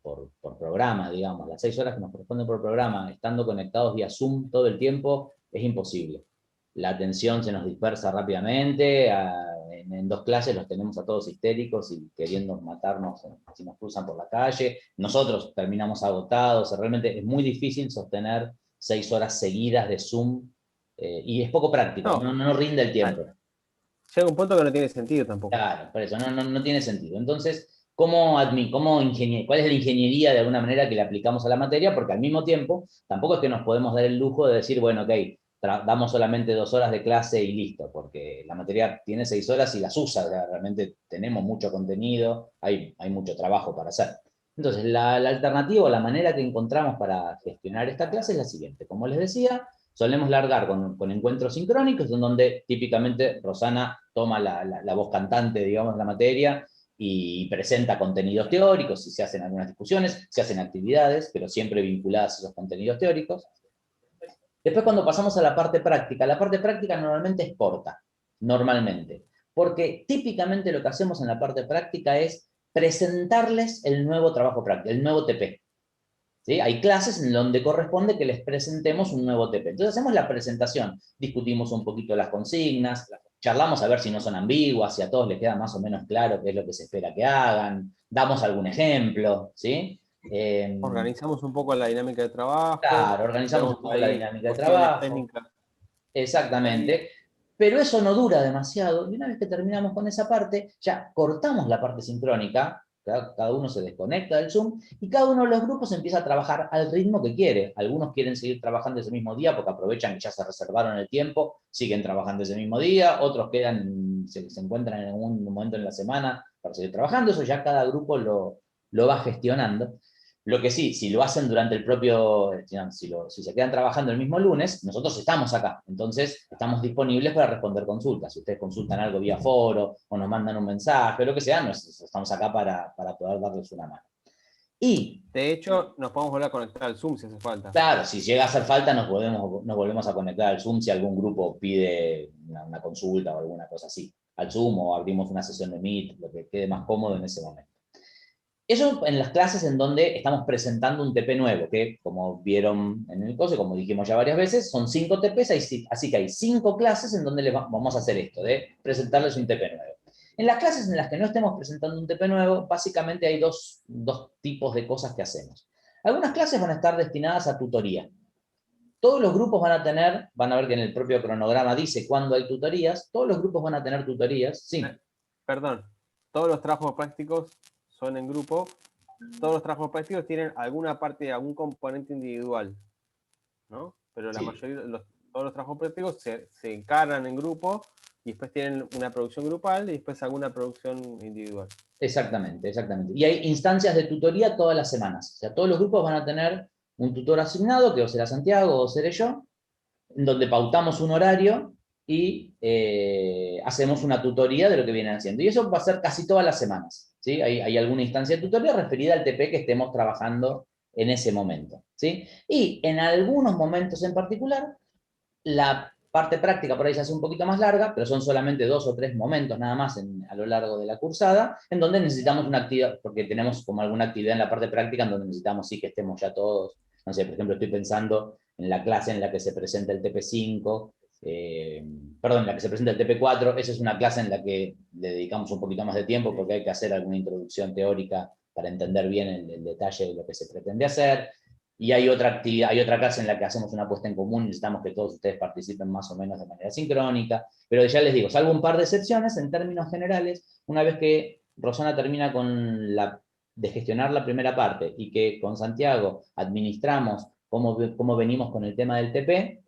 programa, digamos, las 6 horas que nos corresponden por programa, estando conectados vía Zoom todo el tiempo, es imposible. La atención se nos dispersa rápidamente, en 2 clases los tenemos a todos histéricos y queriendo matarnos si nos cruzan por la calle, nosotros terminamos agotados, realmente es muy difícil sostener 6 horas seguidas de Zoom, y es poco práctico, no rinde el tiempo. Llega un punto que no tiene sentido tampoco. Claro, por eso no tiene sentido. Entonces, ¿cuál es la ingeniería de alguna manera que le aplicamos a la materia? Porque al mismo tiempo, tampoco es que nos podemos dar el lujo de decir, bueno, ok, damos solamente 2 horas de clase y listo, porque la materia tiene 6 horas y las usa, o sea, realmente tenemos mucho contenido, hay mucho trabajo para hacer. Entonces, la alternativa o la manera que encontramos para gestionar esta clase es la siguiente. Como les decía, solemos largar con encuentros sincrónicos, en donde típicamente Rosana toma la voz cantante, digamos, de la materia y presenta contenidos teóricos, y se hacen algunas discusiones, se hacen actividades, pero siempre vinculadas a esos contenidos teóricos. Después, cuando pasamos a la parte práctica normalmente es corta, normalmente, porque típicamente lo que hacemos en la parte práctica es presentarles el nuevo trabajo práctico, el nuevo TP. ¿Sí? Hay clases en donde corresponde que les presentemos un nuevo TP. Entonces hacemos la presentación, discutimos un poquito las consignas, charlamos a ver si no son ambiguas, si a todos les queda más o menos claro qué es lo que se espera que hagan, damos algún ejemplo, ¿sí? Organizamos un poco la dinámica de trabajo. Claro, organizamos un poco la dinámica de trabajo. Técnicas. Exactamente. Pero eso no dura demasiado, y una vez que terminamos con esa parte, ya cortamos la parte sincrónica, cada uno se desconecta del Zoom, y cada uno de los grupos empieza a trabajar al ritmo que quiere. Algunos quieren seguir trabajando ese mismo día porque aprovechan que ya se reservaron el tiempo, siguen trabajando ese mismo día, otros se encuentran en algún momento en la semana para seguir trabajando. Eso ya cada grupo lo va gestionando. Lo que sí, si lo hacen durante el propio, si se quedan trabajando el mismo lunes, nosotros estamos acá, entonces estamos disponibles para responder consultas. Si ustedes consultan algo vía foro, o nos mandan un mensaje, o lo que sea, estamos acá para poder darles una mano. Y, de hecho, nos podemos volver a conectar al Zoom si hace falta. Claro, si llega a hacer falta, nos volvemos a conectar al Zoom si algún grupo pide una consulta o alguna cosa así. Al Zoom, o abrimos una sesión de Meet, lo que quede más cómodo en ese momento. Eso en las clases en donde estamos presentando un TP nuevo, que como vieron en el curso, como dijimos ya varias veces, son 5 TPs, así que hay 5 clases en donde vamos a hacer esto, de presentarles un TP nuevo. En las clases en las que no estemos presentando un TP nuevo, básicamente hay dos tipos de cosas que hacemos. Algunas clases van a estar destinadas a tutoría. Todos los grupos van a ver que en el propio cronograma dice cuándo hay tutorías, todos los grupos van a tener tutorías, sí. Perdón, todos los trabajos prácticos son en grupo, todos los trabajos prácticos tienen alguna parte, algún componente individual, ¿no? Pero la mayoría, todos los trabajos prácticos se encargan en grupo y después tienen una producción grupal y después alguna producción individual. Exactamente, exactamente. Y hay instancias de tutoría todas las semanas. O sea, todos los grupos van a tener un tutor asignado, que o será Santiago o seré yo, en donde pautamos un horario y hacemos una tutoría de lo que vienen haciendo. Y eso va a ser casi todas las semanas, ¿sí? Hay alguna instancia de tutoría referida al TP que estemos trabajando en ese momento, ¿sí? Y en algunos momentos en particular, la parte práctica por ahí se hace un poquito más larga, pero son solamente 2 o 3 momentos nada más a lo largo de la cursada, en donde necesitamos una actividad, porque tenemos como alguna actividad en la parte práctica en donde necesitamos sí que estemos ya todos, no sé, por ejemplo, estoy pensando en la clase en la que se presenta el TP5, perdón, en la que se presenta el TP4, esa es una clase en la que le dedicamos un poquito más de tiempo porque hay que hacer alguna introducción teórica para entender bien el detalle de lo que se pretende hacer. Y hay otra actividad, hay otra clase en la que hacemos una puesta en común y necesitamos que todos ustedes participen más o menos de manera sincrónica. Pero ya les digo, salvo un par de excepciones, en términos generales, una vez que Rosana termina de gestionar la primera parte y que con Santiago administramos cómo venimos con el tema del TP,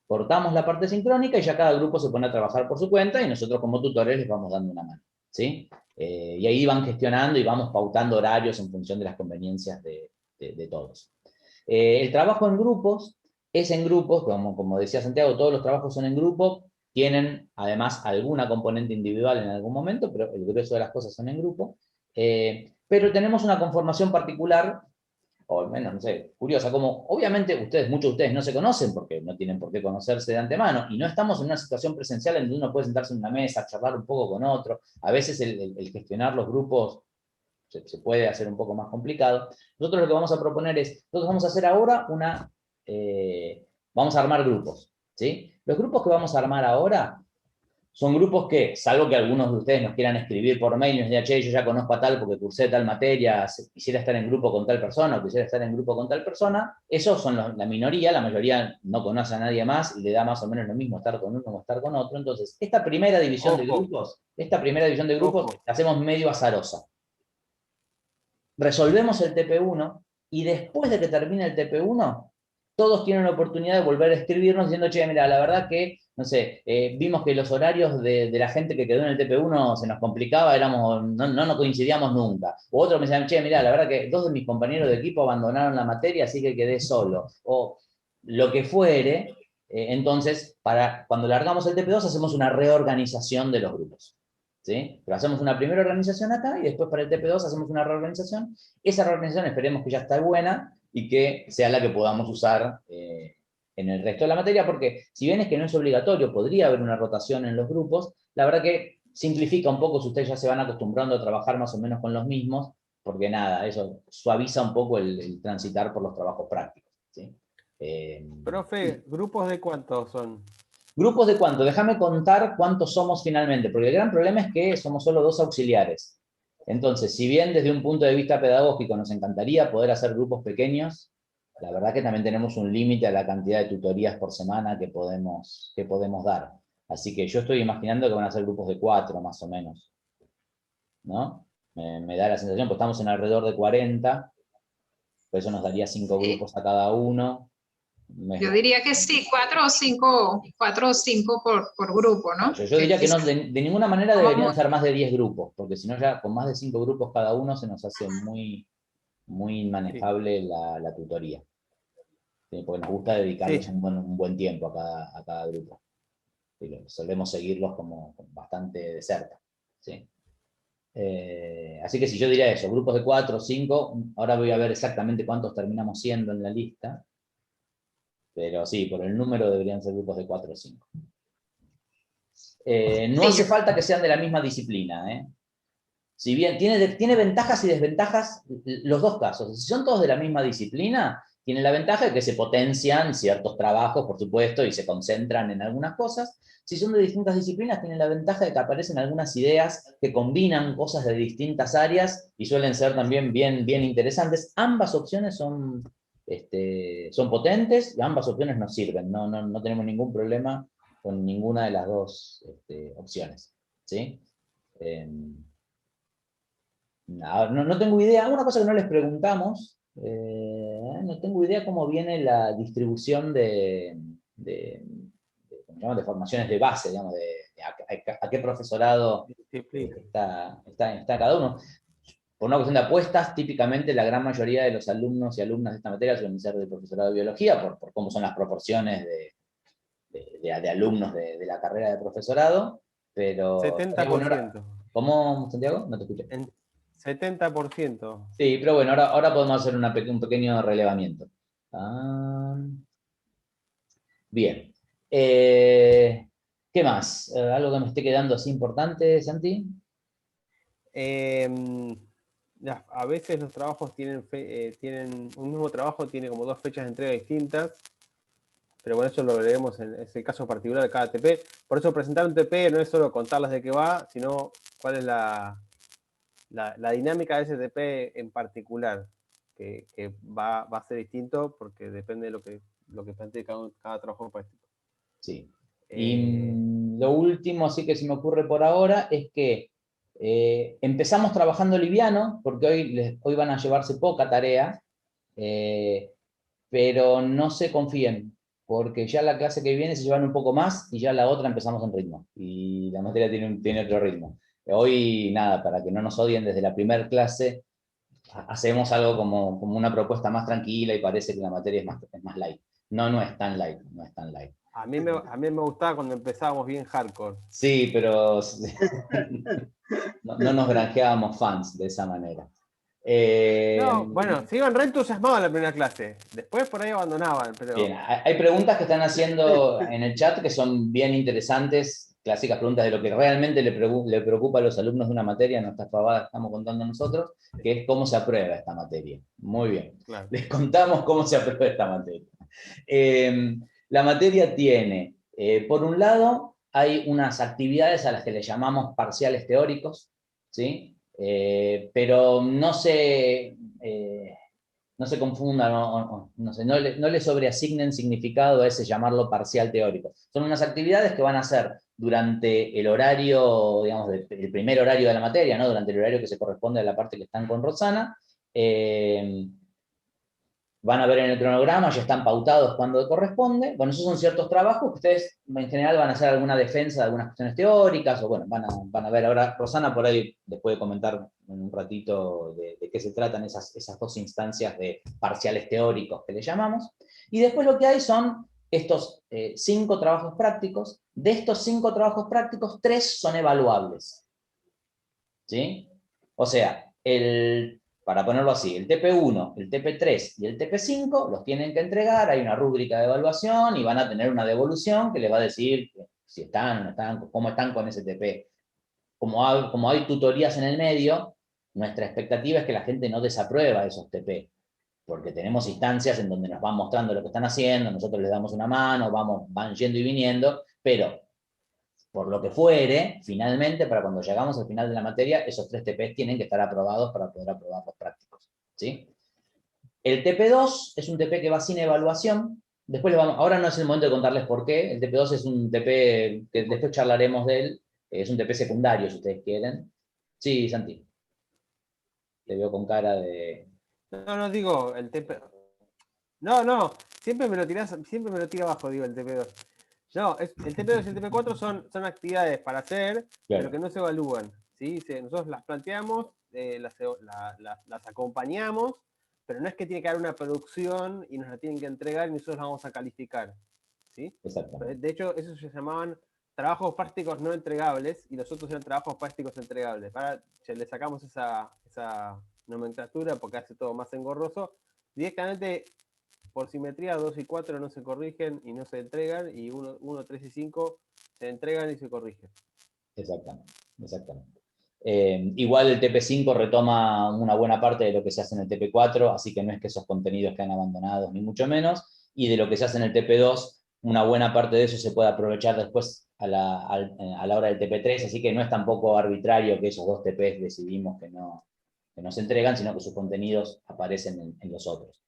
cortamos la parte sincrónica y ya cada grupo se pone a trabajar por su cuenta y nosotros como tutores les vamos dando una mano, ¿sí? Y ahí van gestionando y vamos pautando horarios en función de las conveniencias de todos. El trabajo en grupos es en grupos, como decía Santiago, todos los trabajos son en grupo, tienen además alguna componente individual en algún momento, pero el grueso de las cosas son en grupo, pero tenemos una conformación particular, o al menos, no sé, curiosa, como obviamente muchos de ustedes no se conocen porque no tienen por qué conocerse de antemano, y no estamos en una situación presencial en donde uno puede sentarse en una mesa, charlar un poco con otro, a veces el gestionar los grupos se puede hacer un poco más complicado. Nosotros lo que vamos a proponer es, nosotros vamos a hacer ahora vamos a armar grupos, ¿sí? Los grupos que vamos a armar ahora son grupos que, salvo que algunos de ustedes nos quieran escribir por mail y nos digan, che, yo ya conozco a tal porque cursé tal materia, quisiera estar en grupo con tal persona o quisiera estar en grupo con tal persona, esos son la minoría, la mayoría no conoce a nadie más y le da más o menos lo mismo estar con uno o estar con otro. Entonces, esta primera división de grupos la hacemos medio azarosa. Resolvemos el TP1 y después de que termine el TP1, todos tienen la oportunidad de volver a escribirnos diciendo, che, mira, la verdad que, no sé, vimos que los horarios de la gente que quedó en el TP1 se nos complicaba, no nos coincidíamos nunca. O otros me decían, che, mira, la verdad que 2 de mis compañeros de equipo abandonaron la materia, así que quedé solo. O lo que fuere, entonces, cuando largamos el TP2 hacemos una reorganización de los grupos. ¿Sí? Pero hacemos una primera organización acá y después para el TP2 hacemos una reorganización. Esa reorganización esperemos que ya esté buena y que sea la que podamos usar en el resto de la materia, porque si bien es que no es obligatorio, podría haber una rotación en los grupos, la verdad que simplifica un poco si ustedes ya se van acostumbrando a trabajar más o menos con los mismos, porque nada, eso suaviza un poco el transitar por los trabajos prácticos. ¿Sí? Profe, ¿grupos de cuántos son? ¿Grupos de cuánto? Déjame contar cuántos somos finalmente, porque el gran problema es que somos solo 2 auxiliares. Entonces, si bien desde un punto de vista pedagógico nos encantaría poder hacer grupos pequeños, la verdad que también tenemos un límite a la cantidad de tutorías por semana que podemos dar. Así que yo estoy imaginando que van a ser grupos de 4 más o menos, ¿no? Me da la sensación, pues estamos en alrededor de 40, por eso nos daría 5 grupos a cada uno. Yo diría que sí, 4 o 5 por grupo, ¿no? Yo diría que no, de ninguna manera deberían ser más de 10 grupos, porque si no ya con más de 5 grupos cada uno se nos hace muy, muy inmanejable la tutoría. ¿Sí? Porque nos gusta dedicarles un buen tiempo a cada grupo. ¿Sí? Solemos seguirlos como bastante de cerca. ¿Sí? Así que si yo diría eso, grupos de 4 o 5, ahora voy a ver exactamente cuántos terminamos siendo en la lista. Pero sí, por el número deberían ser grupos de 4 o 5. No hace falta que sean de la misma disciplina, ¿eh? Si bien tiene ventajas y desventajas los dos casos. Si son todos de la misma disciplina, tiene la ventaja de que se potencian ciertos trabajos, por supuesto, y se concentran en algunas cosas. Si son de distintas disciplinas, tienen la ventaja de que aparecen algunas ideas que combinan cosas de distintas áreas y suelen ser también bien interesantes. Ambas opciones son potentes y ambas opciones nos sirven. No tenemos ningún problema con ninguna de las dos opciones. ¿Sí? No tengo idea. Una cosa que no les preguntamos, no tengo idea cómo viene la distribución de formaciones de base, digamos, a qué profesorado está cada uno. Por una cuestión de apuestas, típicamente la gran mayoría de los alumnos y alumnas de esta materia suelen ser del profesorado de biología, por cómo son las proporciones de alumnos de la carrera de profesorado, pero... 70%. ¿Cómo, Santiago? No te escuché. 70%. Sí, pero bueno, ahora podemos hacer un pequeño relevamiento. Bien. ¿Qué más? ¿Algo que me esté quedando así importante, Santi? A veces los trabajos tienen un mismo trabajo tiene como 2 fechas de entrega distintas, pero bueno, eso lo veremos en el caso particular de cada TP. Por eso presentar un TP no es solo contarles de qué va, sino cuál es la dinámica de ese TP en particular, que va a ser distinto porque depende de lo que plantee cada trabajo práctico. Sí. Y lo último, así que se me ocurre por ahora, es que empezamos trabajando liviano, porque hoy van a llevarse poca tarea, pero no se confíen, porque ya la clase que viene se llevan un poco más y ya la otra empezamos en ritmo, y la materia tiene otro ritmo. Hoy, nada, para que no nos odien desde la primera clase, hacemos algo como una propuesta más tranquila y parece que la materia es más light. No es tan light, no es tan light. A mí me gustaba cuando empezábamos bien hardcore. Sí, pero no nos granjeábamos fans de esa manera. Bueno, se iban re entusiasmados en la primera clase. Después por ahí abandonaban. Pero... Bien, hay preguntas que están haciendo en el chat que son bien interesantes, clásicas preguntas de lo que realmente le preocupa a los alumnos de una materia, no estas pavadas que estamos contando nosotros, que es cómo se aprueba esta materia. Muy bien. Claro. Les contamos cómo se aprueba esta materia. La materia tiene, por un lado, hay unas actividades a las que le llamamos parciales teóricos, ¿sí? Pero no se confundan, no le sobreasignen significado a ese llamarlo parcial teórico. Son unas actividades que van a ser durante el horario, digamos, el primer horario de la materia, ¿no? Durante el horario que se corresponde a la parte que están con Rosana. Van a ver en el cronograma, ya están pautados cuando corresponde. Bueno, esos son ciertos trabajos que ustedes en general van a hacer alguna defensa de algunas cuestiones teóricas, o bueno, van a ver ahora, Rosana por ahí les puede comentar en un ratito de qué se tratan esas dos instancias de parciales teóricos que le llamamos. Y después lo que hay son estos 5 trabajos prácticos. De estos 5 trabajos prácticos, 3 son evaluables. ¿Sí? O sea, para ponerlo así, el TP1, el TP3 y el TP5 los tienen que entregar, hay una rúbrica de evaluación y van a tener una devolución que les va a decir si están, cómo están con ese TP. Como hay tutorías en el medio, nuestra expectativa es que la gente no desaprueba esos TP, porque tenemos instancias en donde nos van mostrando lo que están haciendo, nosotros les damos una mano, van yendo y viniendo, pero por lo que fuere, finalmente, para cuando llegamos al final de la materia, esos 3 TPs tienen que estar aprobados para poder aprobar los prácticos. ¿Sí? El TP2 es un TP que va sin evaluación. Después ahora no es el momento de contarles por qué. El TP2 es un TP que después charlaremos de él. Es un TP secundario, si ustedes quieren. Sí, Santi. Te veo con cara de... No, digo, el TP... No, siempre me lo tira abajo, digo, el TP2. No, el TP2 y el TP4 son actividades para hacer, claro, pero que no se evalúan. ¿Sí? Nosotros las planteamos, las acompañamos, pero no es que tiene que haber una producción y nos la tienen que entregar y nosotros la vamos a calificar. ¿Sí? De hecho, esos se llamaban trabajos prácticos no entregables y los otros eran trabajos prácticos entregables. Le sacamos esa nomenclatura porque hace todo más engorroso. Directamente, por simetría, 2 y 4 no se corrigen y no se entregan, y 1, 3 y 5 se entregan y se corrigen. Exactamente. Igual el TP5 retoma una buena parte de lo que se hace en el TP4, así que no es que esos contenidos quedan abandonados, ni mucho menos, y de lo que se hace en el TP2, una buena parte de eso se puede aprovechar después a la hora del TP3, así que no es tampoco arbitrario que esos dos TPs decidimos que no se entregan, sino que sus contenidos aparecen en los otros.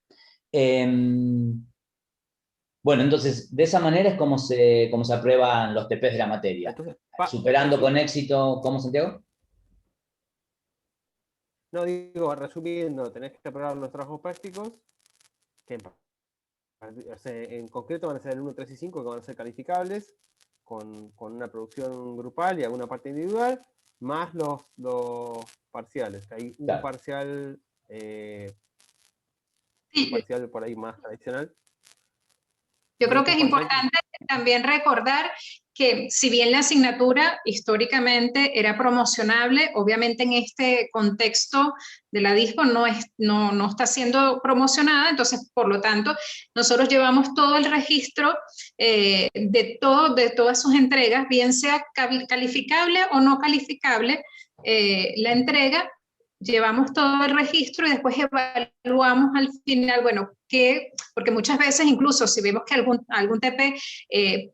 Bueno, entonces, de esa manera es como se aprueban los TPs de la materia. Entonces, Superando con éxito, ¿cómo, Santiago? no, digo, resumiendo, tenés que aprobar los trabajos prácticos, que en concreto van a ser el 1, 3 y 5, que van a ser calificables, con una producción grupal y alguna parte individual, más los parciales, que hay un Claro. parcial, Sí, un parcial por ahí más tradicional. yo creo que es importante también recordar que si bien la asignatura históricamente era promocionable, obviamente en este contexto de la DISPO no está siendo promocionada, entonces por lo tanto nosotros llevamos todo el registro de todas sus entregas, bien sea calificable o no calificable la entrega. Llevamos todo el registro y después evaluamos al final, bueno, porque muchas veces incluso si vemos que algún TP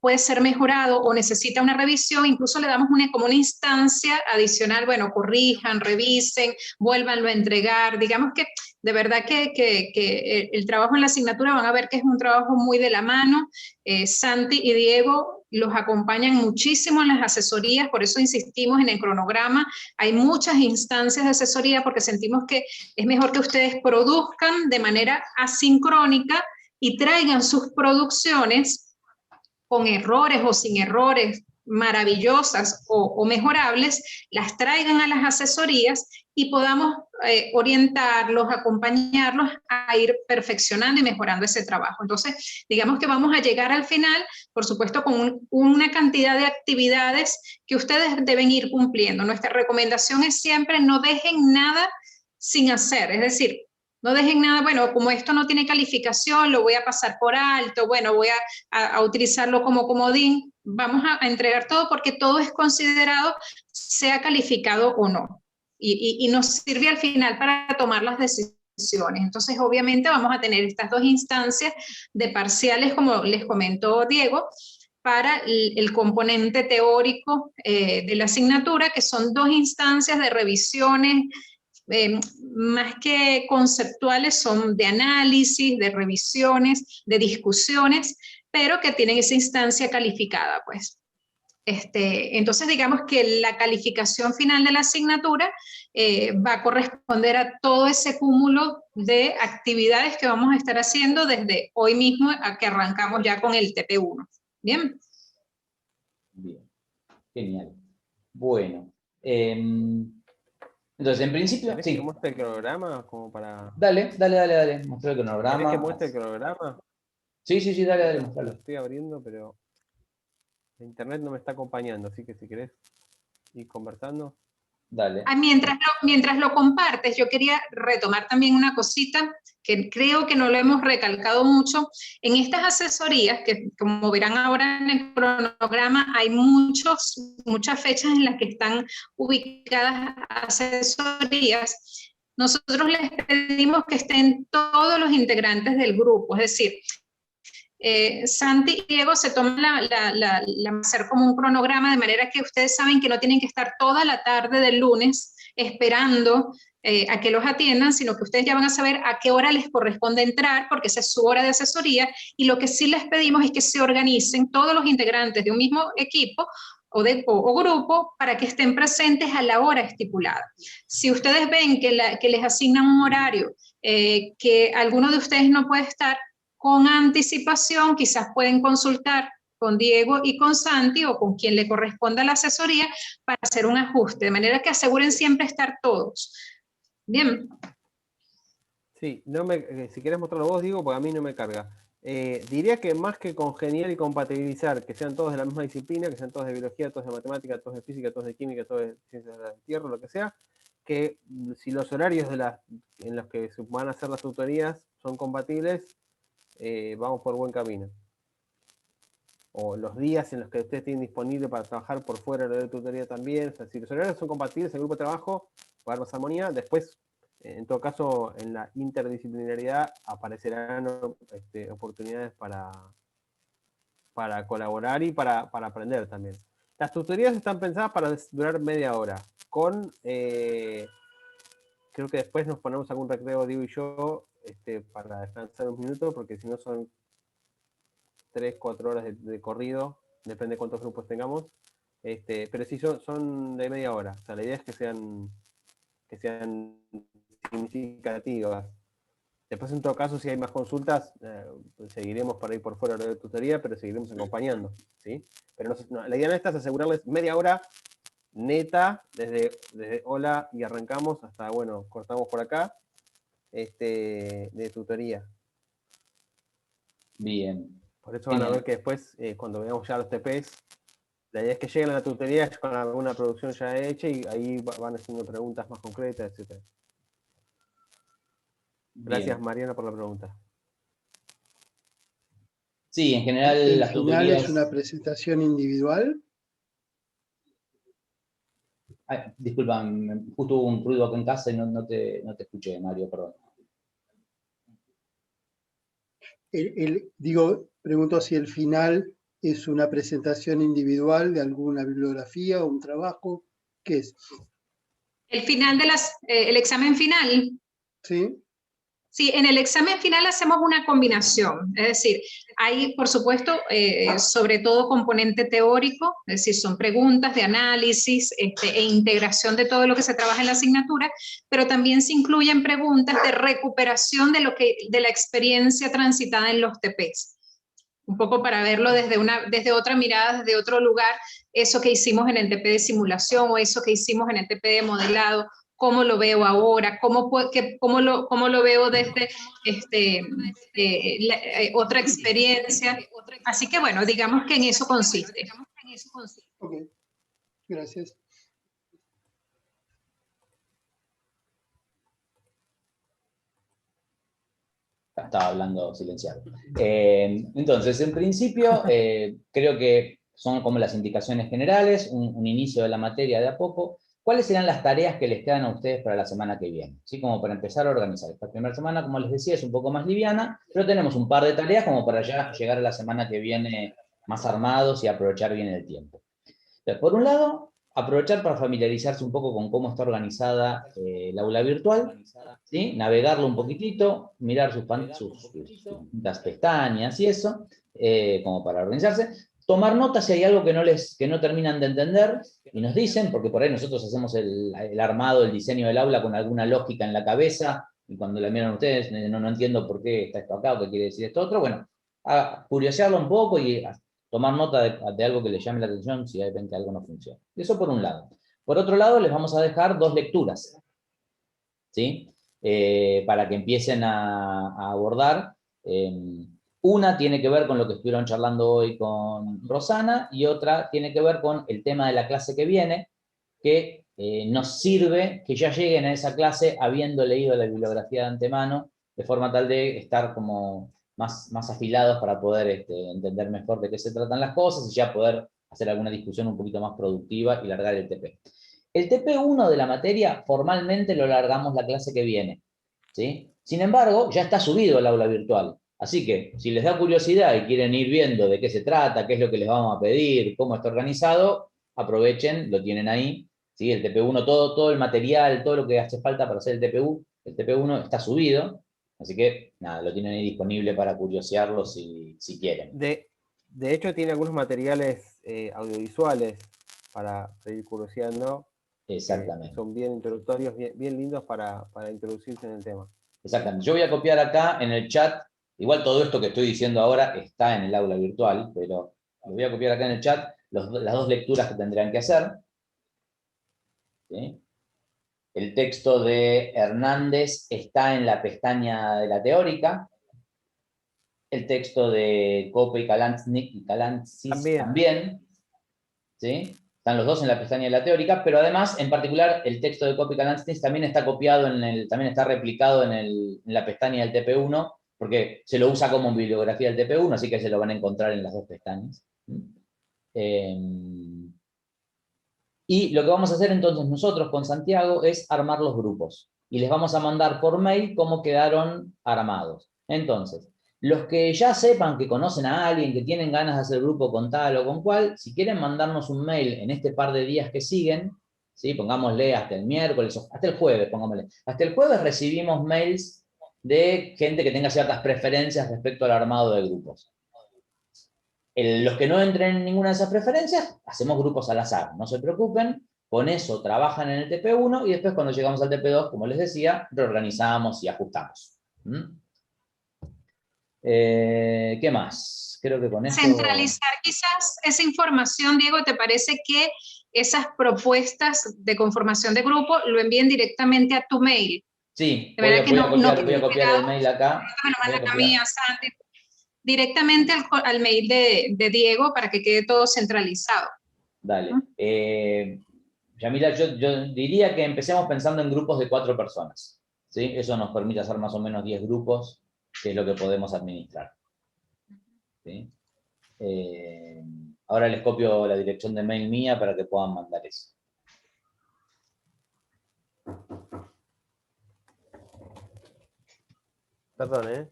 puede ser mejorado o necesita una revisión, incluso le damos como una instancia adicional, bueno, corrijan, revisen, vuélvanlo a entregar, digamos que de verdad que el trabajo en la asignatura van a ver que es un trabajo muy de la mano. Santi y Diego los acompañan muchísimo en las asesorías, por eso insistimos en el cronograma. Hay muchas instancias de asesoría porque sentimos que es mejor que ustedes produzcan de manera asincrónica y traigan sus producciones con errores o sin errores, maravillosas o mejorables, las traigan a las asesorías y podamos orientarlos, acompañarlos a ir perfeccionando y mejorando ese trabajo. Entonces, digamos que vamos a llegar al final, por supuesto, con una cantidad de actividades que ustedes deben ir cumpliendo. Nuestra recomendación es siempre no dejen nada sin hacer, es decir, no dejen nada, bueno, como esto no tiene calificación, lo voy a pasar por alto, bueno, voy a utilizarlo como comodín. Vamos a entregar todo porque todo es considerado, sea calificado o no. Y nos sirve al final para tomar las decisiones. Entonces, obviamente, vamos a tener estas dos instancias de parciales, como les comentó Diego, para el componente teórico de la asignatura, que son dos instancias de revisiones, más que conceptuales, son de análisis, de revisiones, de discusiones, pero que tienen esa instancia calificada, pues. Entonces, digamos que la calificación final de la asignatura va a corresponder a todo ese cúmulo de actividades que vamos a estar haciendo desde hoy mismo a que arrancamos ya con el TP1. ¿Bien? Bien, genial. Bueno, entonces, en principio, ¿Querés sí. que muestre el cronograma como para...? Dale, muestra el cronograma. ¿Querés que muestre el cronograma? Sí, dale, mostralo. Lo estoy abriendo, pero internet no me está acompañando, así que si querés ir conversando. Dale. Mientras lo compartes, yo quería retomar también una cosita que creo que no lo hemos recalcado mucho. En estas asesorías, que como verán ahora en el cronograma, hay muchas fechas en las que están ubicadas asesorías. Nosotros les pedimos que estén todos los integrantes del grupo, es decir, Santi y Diego se toman hacer como un cronograma, de manera que ustedes saben que no tienen que estar toda la tarde del lunes esperando a que los atiendan, sino que ustedes ya van a saber a qué hora les corresponde entrar, porque esa es su hora de asesoría, y lo que sí les pedimos es que se organicen todos los integrantes de un mismo equipo o grupo para que estén presentes a la hora estipulada. Si ustedes ven que les asignan un horario que alguno de ustedes no puede estar, con anticipación quizás pueden consultar con Diego y con Santi o con quien le corresponda la asesoría para hacer un ajuste, de manera que aseguren siempre estar todos. Bien. Sí, si querés mostrarlo vos, digo, porque a mí no me carga. Diría que más que congeniar y compatibilizar, que sean todos de la misma disciplina, que sean todos de biología, todos de matemática, todos de física, todos de química, todos de ciencias de la tierra, lo que sea, que si los horarios en los que se van a hacer las tutorías son compatibles, vamos por buen camino. o los días en los que ustedes tienen disponible para trabajar por fuera del horario de tutoría también. O sea, si los horarios son compatibles, el grupo de trabajo va a haber más armonía. Después, en todo caso, en la interdisciplinariedad aparecerán oportunidades para colaborar y para aprender también. Las tutorías están pensadas para durar media hora. Creo que después nos ponemos algún recreo, Diego y yo, para descansar un minuto, porque si no son 3, 4 horas de corrido, depende de cuántos grupos tengamos. Pero sí son de media hora. O sea, la idea es que sean significativas. Después, en todo caso, si hay más consultas, seguiremos para ir por fuera de la tutoría, pero seguiremos acompañando, ¿sí? Pero la idea nuestra es asegurarles media hora neta, desde hola y arrancamos hasta, bueno, cortamos por acá, de tutoría. Bien. Por eso van a ver que después, cuando veamos ya los TPs, la idea es que lleguen a la tutoría con alguna producción ya hecha y ahí van haciendo preguntas más concretas, etc. Gracias, Bien. Mariana, por la pregunta. Sí, en general ¿El las final tutorías... es una presentación individual? Ay, disculpa, justo hubo un ruido acá en casa y no te escuché, Mario, perdón. Pregunto si el final es una presentación individual de alguna bibliografía o un trabajo. ¿Qué es? El final de el examen final. ¿Sí? Sí, en el examen final hacemos una combinación, es decir, hay, por supuesto, sobre todo componente teórico, es decir, son preguntas de análisis e integración de todo lo que se trabaja en la asignatura, pero también se incluyen preguntas de recuperación de la experiencia transitada en los TPs. Un poco para verlo desde otra mirada, desde otro lugar, eso que hicimos en el TP de simulación o eso que hicimos en el TP de modelado, cómo lo veo ahora, cómo lo veo desde otra experiencia. Así que bueno, digamos que en eso consiste. Ok, gracias. Estaba hablando silenciado. Entonces, en principio, creo que son como las indicaciones generales, un inicio de la materia de a poco. ¿Cuáles serán las tareas que les quedan a ustedes para la semana que viene? ¿Sí? Como para empezar a organizar. Esta primera semana, como les decía, es un poco más liviana, pero tenemos un par de tareas como para ya llegar a la semana que viene más armados y aprovechar bien el tiempo. Entonces, por un lado, aprovechar para familiarizarse un poco con cómo está organizada el aula virtual, ¿sí? Navegarlo un poquitito, mirar sus distintas pestañas y eso, como para organizarse. Tomar notas si hay algo que no terminan de entender y nos dicen, porque por ahí nosotros hacemos el armado, el diseño del aula con alguna lógica en la cabeza y cuando la miran ustedes no entiendo por qué está esto acá o qué quiere decir esto otro. Bueno, a curiosearlo un poco y tomar nota de algo que les llame la atención si de repente algo no funciona. Eso por un lado. Por otro lado, les vamos a dejar 2 lecturas, ¿sí? Para que empiecen a abordar. Una tiene que ver con lo que estuvieron charlando hoy con Rosana y otra tiene que ver con el tema de la clase que viene, que nos sirve que ya lleguen a esa clase habiendo leído la bibliografía de antemano, de forma tal de estar como más afilados para poder entender mejor de qué se tratan las cosas y ya poder hacer alguna discusión un poquito más productiva y largar el TP. El TP1 de la materia formalmente lo largamos la clase que viene, ¿sí? Sin embargo, ya está subido al aula virtual. Así que, si les da curiosidad y quieren ir viendo de qué se trata, qué es lo que les vamos a pedir, cómo está organizado, aprovechen, lo tienen ahí, ¿sí? El TP1, todo el material, todo lo que hace falta para hacer el TP1 está subido, así que, nada, lo tienen ahí disponible para curiosearlo si quieren. De hecho, tiene algunos materiales audiovisuales para ir curioseando. Exactamente. Son bien introductorios, bien lindos para introducirse en el tema. Exactamente. Yo voy a copiar acá en el chat. Igual todo esto que estoy diciendo ahora está en el aula virtual, pero lo voy a copiar acá en el chat, las 2 lecturas que tendrán que hacer. ¿Sí? El texto de Hernández está en la pestaña de la teórica. El texto de Cope y Kalantzis también. ¿Sí? Están los 2 en la pestaña de la teórica, pero además, en particular, el texto de Cope y Kalantzis también está copiado, también está replicado en la pestaña del TP1, porque se lo usa como bibliografía del TP1, así que se lo van a encontrar en las 2 pestañas. Y lo que vamos a hacer entonces nosotros con Santiago es armar los grupos. Y les vamos a mandar por mail cómo quedaron armados. Entonces, los que ya sepan que conocen a alguien, que tienen ganas de hacer grupo con tal o con cual, si quieren mandarnos un mail en este par de días que siguen, ¿sí? Pongámosle hasta el miércoles, hasta el jueves, pongámosle. Hasta el jueves recibimos mails de gente que tenga ciertas preferencias respecto al armado de grupos. Los que no entren en ninguna de esas preferencias, hacemos grupos al azar, no se preocupen, con eso trabajan en el TP1 y después cuando llegamos al TP2, como les decía, reorganizamos y ajustamos. ¿Qué más? Creo que con eso... Centralizar quizás esa información, Diego, ¿te parece que esas propuestas de conformación de grupo lo envíen directamente a tu mail? Sí, De verdad que voy a copiar el mail acá. Me lo mandan a mí, a Santi, directamente al mail de Diego para que quede todo centralizado. Dale. Yamila, yo diría que empecemos pensando en grupos de 4 personas. ¿Sí? Eso nos permite hacer más o menos 10 grupos, que es lo que podemos administrar. ¿Sí? Ahora les copio la dirección de mail mía para que puedan mandar eso. Perdón, ¿eh?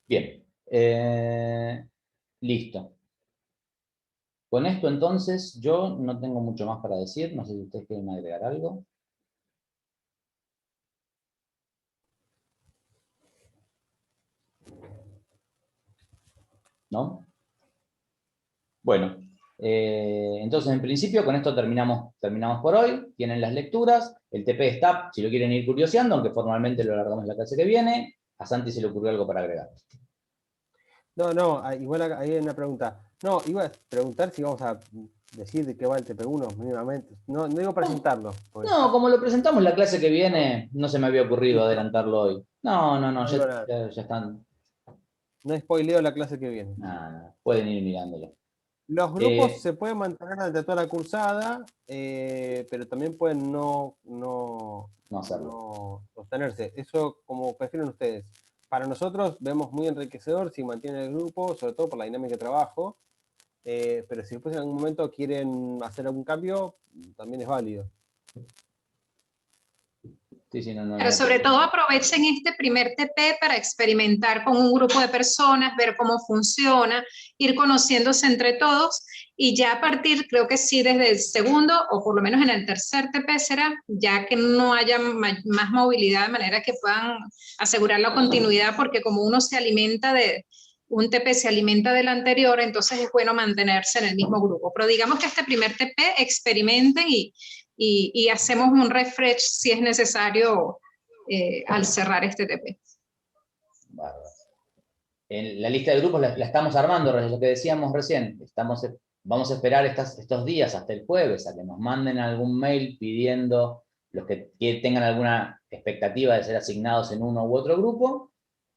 Bien. Listo. Con esto entonces yo no tengo mucho más para decir. No sé si ustedes quieren agregar algo. ¿No? Bueno, entonces en principio con esto terminamos por hoy. Tienen las lecturas, el TP está, si lo quieren ir curioseando, aunque formalmente lo largamos la clase que viene. A Santi se le ocurrió algo para agregar. No, igual ahí hay una pregunta. No, iba a preguntar si vamos a decir de qué va el TP1 mínimamente. No digo presentarlo. Pues. No, como lo presentamos la clase que viene, no se me había ocurrido adelantarlo hoy. No, ya están. No spoileo la clase que viene. No, pueden ir mirándolo. Los grupos se pueden mantener durante toda la cursada, pero también pueden no sostenerse. Eso como prefieren ustedes. Para nosotros vemos muy enriquecedor si mantienen el grupo, sobre todo por la dinámica de trabajo, pero si después en algún momento quieren hacer algún cambio, también es válido. Sí, Pero sobre todo aprovechen este primer TP para experimentar con un grupo de personas, ver cómo funciona, ir conociéndose entre todos y ya a partir, creo que sí, desde el segundo o por lo menos en el tercer TP será, ya que no haya más movilidad de manera que puedan asegurar la continuidad, porque como uno se alimenta un TP se alimenta del anterior, entonces es bueno mantenerse en el mismo grupo. Pero digamos que este primer TP experimenten y hacemos un refresh si es necesario al cerrar este TP. Bárbaro. En la lista de grupos la estamos armando, lo que decíamos recién. Vamos a esperar estos días hasta el jueves a que nos manden algún mail pidiendo los que tengan alguna expectativa de ser asignados en uno u otro grupo.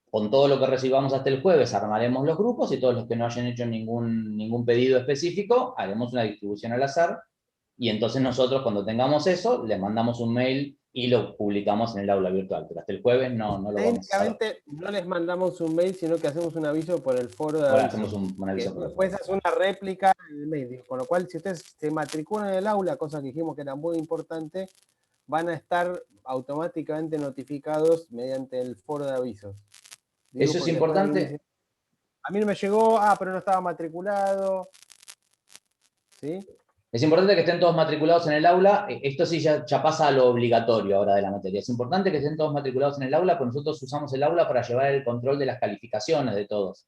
Con todo lo que recibamos hasta el jueves armaremos los grupos y todos los que no hayan hecho ningún pedido específico haremos una distribución al azar. Y entonces nosotros cuando tengamos eso, les mandamos un mail y lo publicamos en el aula virtual. Pero hasta el jueves no lo vamos a hacer. Técnicamente no les mandamos un mail, sino que hacemos un aviso por el foro de aviso. Hacemos un aviso por el después es una réplica en el medio. Con lo cual, si ustedes se matriculan en el aula, cosa que dijimos que era muy importante, van a estar automáticamente notificados mediante el foro de avisos. Eso es importante. A mí no me llegó, pero no estaba matriculado. ¿Sí? Es importante que estén todos matriculados en el aula. Esto sí ya pasa a lo obligatorio ahora de la materia. Es importante que estén todos matriculados en el aula, porque nosotros usamos el aula para llevar el control de las calificaciones de todos.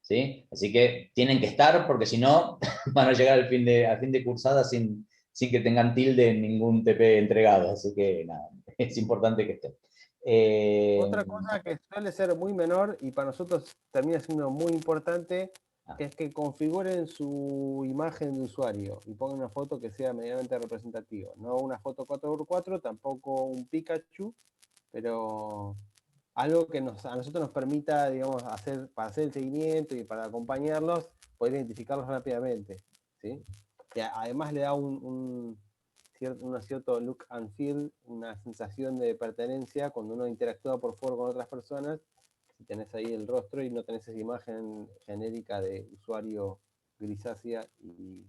¿Sí? Así que tienen que estar, porque si no, van a llegar al fin de cursada sin que tengan tilde en ningún TP entregado. Así que nada, es importante que estén. Otra cosa que suele ser muy menor y para nosotros termina siendo muy importante, que es que configuren su imagen de usuario y pongan una foto que sea medianamente representativa. No una foto 4x4, tampoco un Pikachu, pero algo que a nosotros nos permita, digamos, para hacer el seguimiento y para acompañarlos, poder identificarlos rápidamente. ¿Sí? Y además le da un cierto look and feel, una sensación de pertenencia cuando uno interactúa por foro con otras personas. Si tenés ahí el rostro y no tenés esa imagen genérica de usuario grisácea y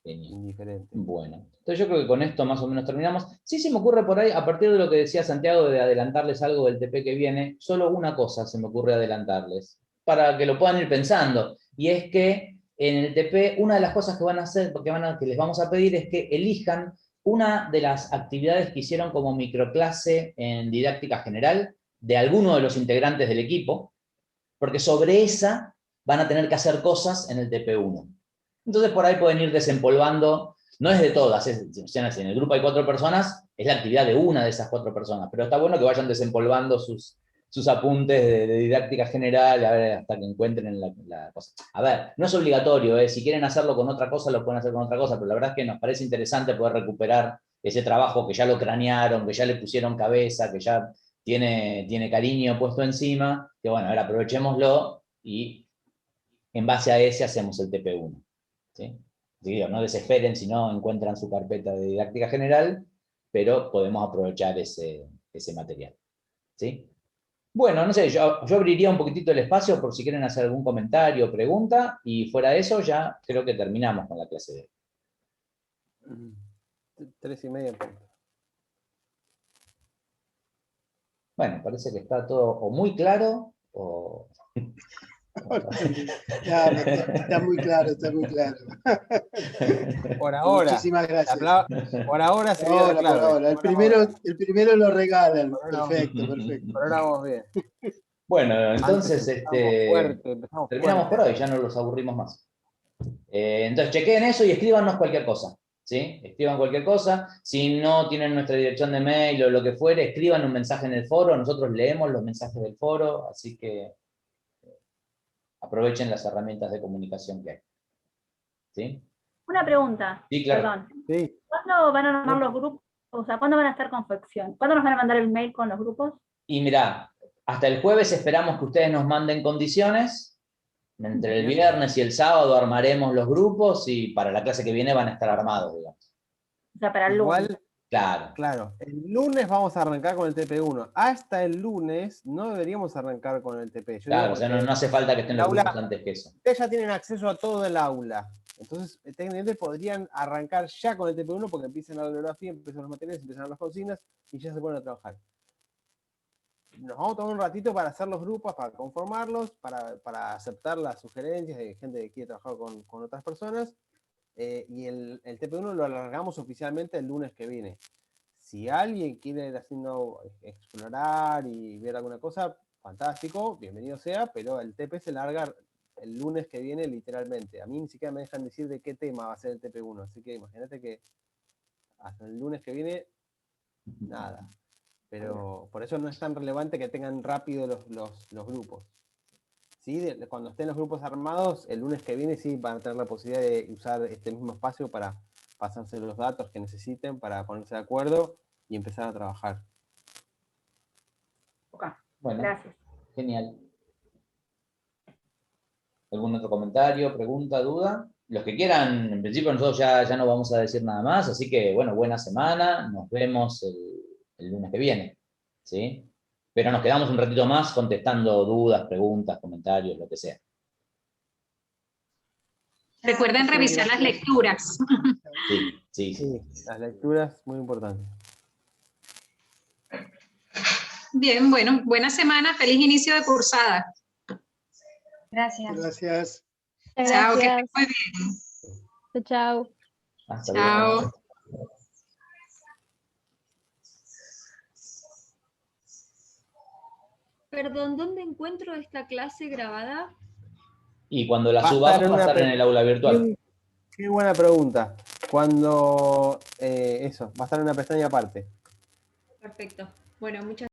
indiferente. Bueno, entonces yo creo que con esto más o menos terminamos. Sí se me ocurre por ahí, a partir de lo que decía Santiago, de adelantarles algo del TP que viene, solo una cosa se me ocurre adelantarles, para que lo puedan ir pensando, y es que en el TP una de las cosas que van a hacer, que les vamos a pedir es que elijan una de las actividades que hicieron como microclase en didáctica general de alguno de los integrantes del equipo, porque sobre esa van a tener que hacer cosas en el TP1. Entonces por ahí pueden ir desempolvando, no es de todas, si en el grupo hay 4 personas, es la actividad de una de esas 4 personas, pero está bueno que vayan desempolvando sus apuntes de didáctica general, a ver, hasta que encuentren la cosa. A ver, no es obligatorio, si quieren hacerlo con otra cosa, lo pueden hacer con otra cosa, pero la verdad es que nos parece interesante poder recuperar ese trabajo que ya lo cranearon, que ya le pusieron cabeza, que ya tiene cariño puesto encima, que bueno, ahora aprovechémoslo y en base a ese hacemos el TP1. ¿Sí? Digo, no desesperen si no encuentran su carpeta de didáctica general, pero podemos aprovechar ese material. ¿Sí? Bueno, no sé, yo abriría un poquitito el espacio por si quieren hacer algún comentario o pregunta, y fuera de eso ya creo que terminamos con la clase de hoy. 3:30. Bueno, parece que está todo o muy claro o... Ya, está muy claro, está muy claro. Por ahora. Muchísimas gracias. Por ahora se Por claro. ahora. El primero lo regalan. Perfecto, perfecto. Por ahora vamos bien. Bueno, entonces empezamos terminamos por hoy, ya no los aburrimos más. Entonces chequeen eso y escríbanos cualquier cosa. ¿Sí? Escriban cualquier cosa. Si no tienen nuestra dirección de mail o lo que fuere, escriban un mensaje en el foro. Nosotros leemos los mensajes del foro, así que aprovechen las herramientas de comunicación que hay. ¿Sí? Una pregunta. Sí, claro. Perdón. Sí. ¿Cuándo van a armar los grupos? O sea, ¿cuándo van a estar confección? ¿Cuándo nos van a mandar el mail con los grupos? Y mirá, hasta el jueves esperamos que ustedes nos manden condiciones. Entre el viernes y el sábado armaremos los grupos y para la clase que viene van a estar armados, digamos. O sea, para el lunes. Igual, claro. Claro, el lunes vamos a arrancar con el TP1. Hasta el lunes no deberíamos arrancar con el TP. Claro, o sea, no hace falta que estén los grupos antes que eso. Ustedes ya tienen acceso a todo el aula. Entonces, técnicamente podrían arrancar ya con el TP1 porque empiezan la bibliografía, empiezan los materiales, empiezan las consignas y ya se ponen a trabajar. Nos vamos a tomar un ratito para hacer los grupos, para conformarlos, para aceptar las sugerencias de gente que quiere trabajar con otras personas. Y el TP1 lo alargamos oficialmente el lunes que viene. Si alguien quiere ir haciendo, explorar y ver alguna cosa, fantástico, bienvenido sea, pero el TP se larga el lunes que viene literalmente. A mí ni siquiera me dejan decir de qué tema va a ser el TP1, así que imagínate que hasta el lunes que viene, nada. Pero por eso no es tan relevante que tengan rápido los grupos. ¿Sí? Cuando estén los grupos armados, el lunes que viene sí van a tener la posibilidad de usar este mismo espacio para pasarse los datos que necesiten, para ponerse de acuerdo y empezar a trabajar. Bueno, gracias. Genial. ¿Algún otro comentario, pregunta, duda? Los que quieran, en principio nosotros ya no vamos a decir nada más, así que bueno, buena semana, nos vemos el lunes que viene, ¿sí? Pero nos quedamos un ratito más contestando dudas, preguntas, comentarios, lo que sea. Recuerden revisar las lecturas. Sí. Las lecturas, muy importantes. Bien, bueno, buena semana, feliz inicio de cursada. Gracias. Gracias. Chao, que Gracias. estén muy bien. Chao. Hasta Chao. luego. Perdón, ¿dónde encuentro esta clase grabada? Y cuando la subamos va a estar en el aula virtual. Qué buena pregunta. Cuando eso, va a estar en una pestaña aparte. Perfecto. Bueno, muchas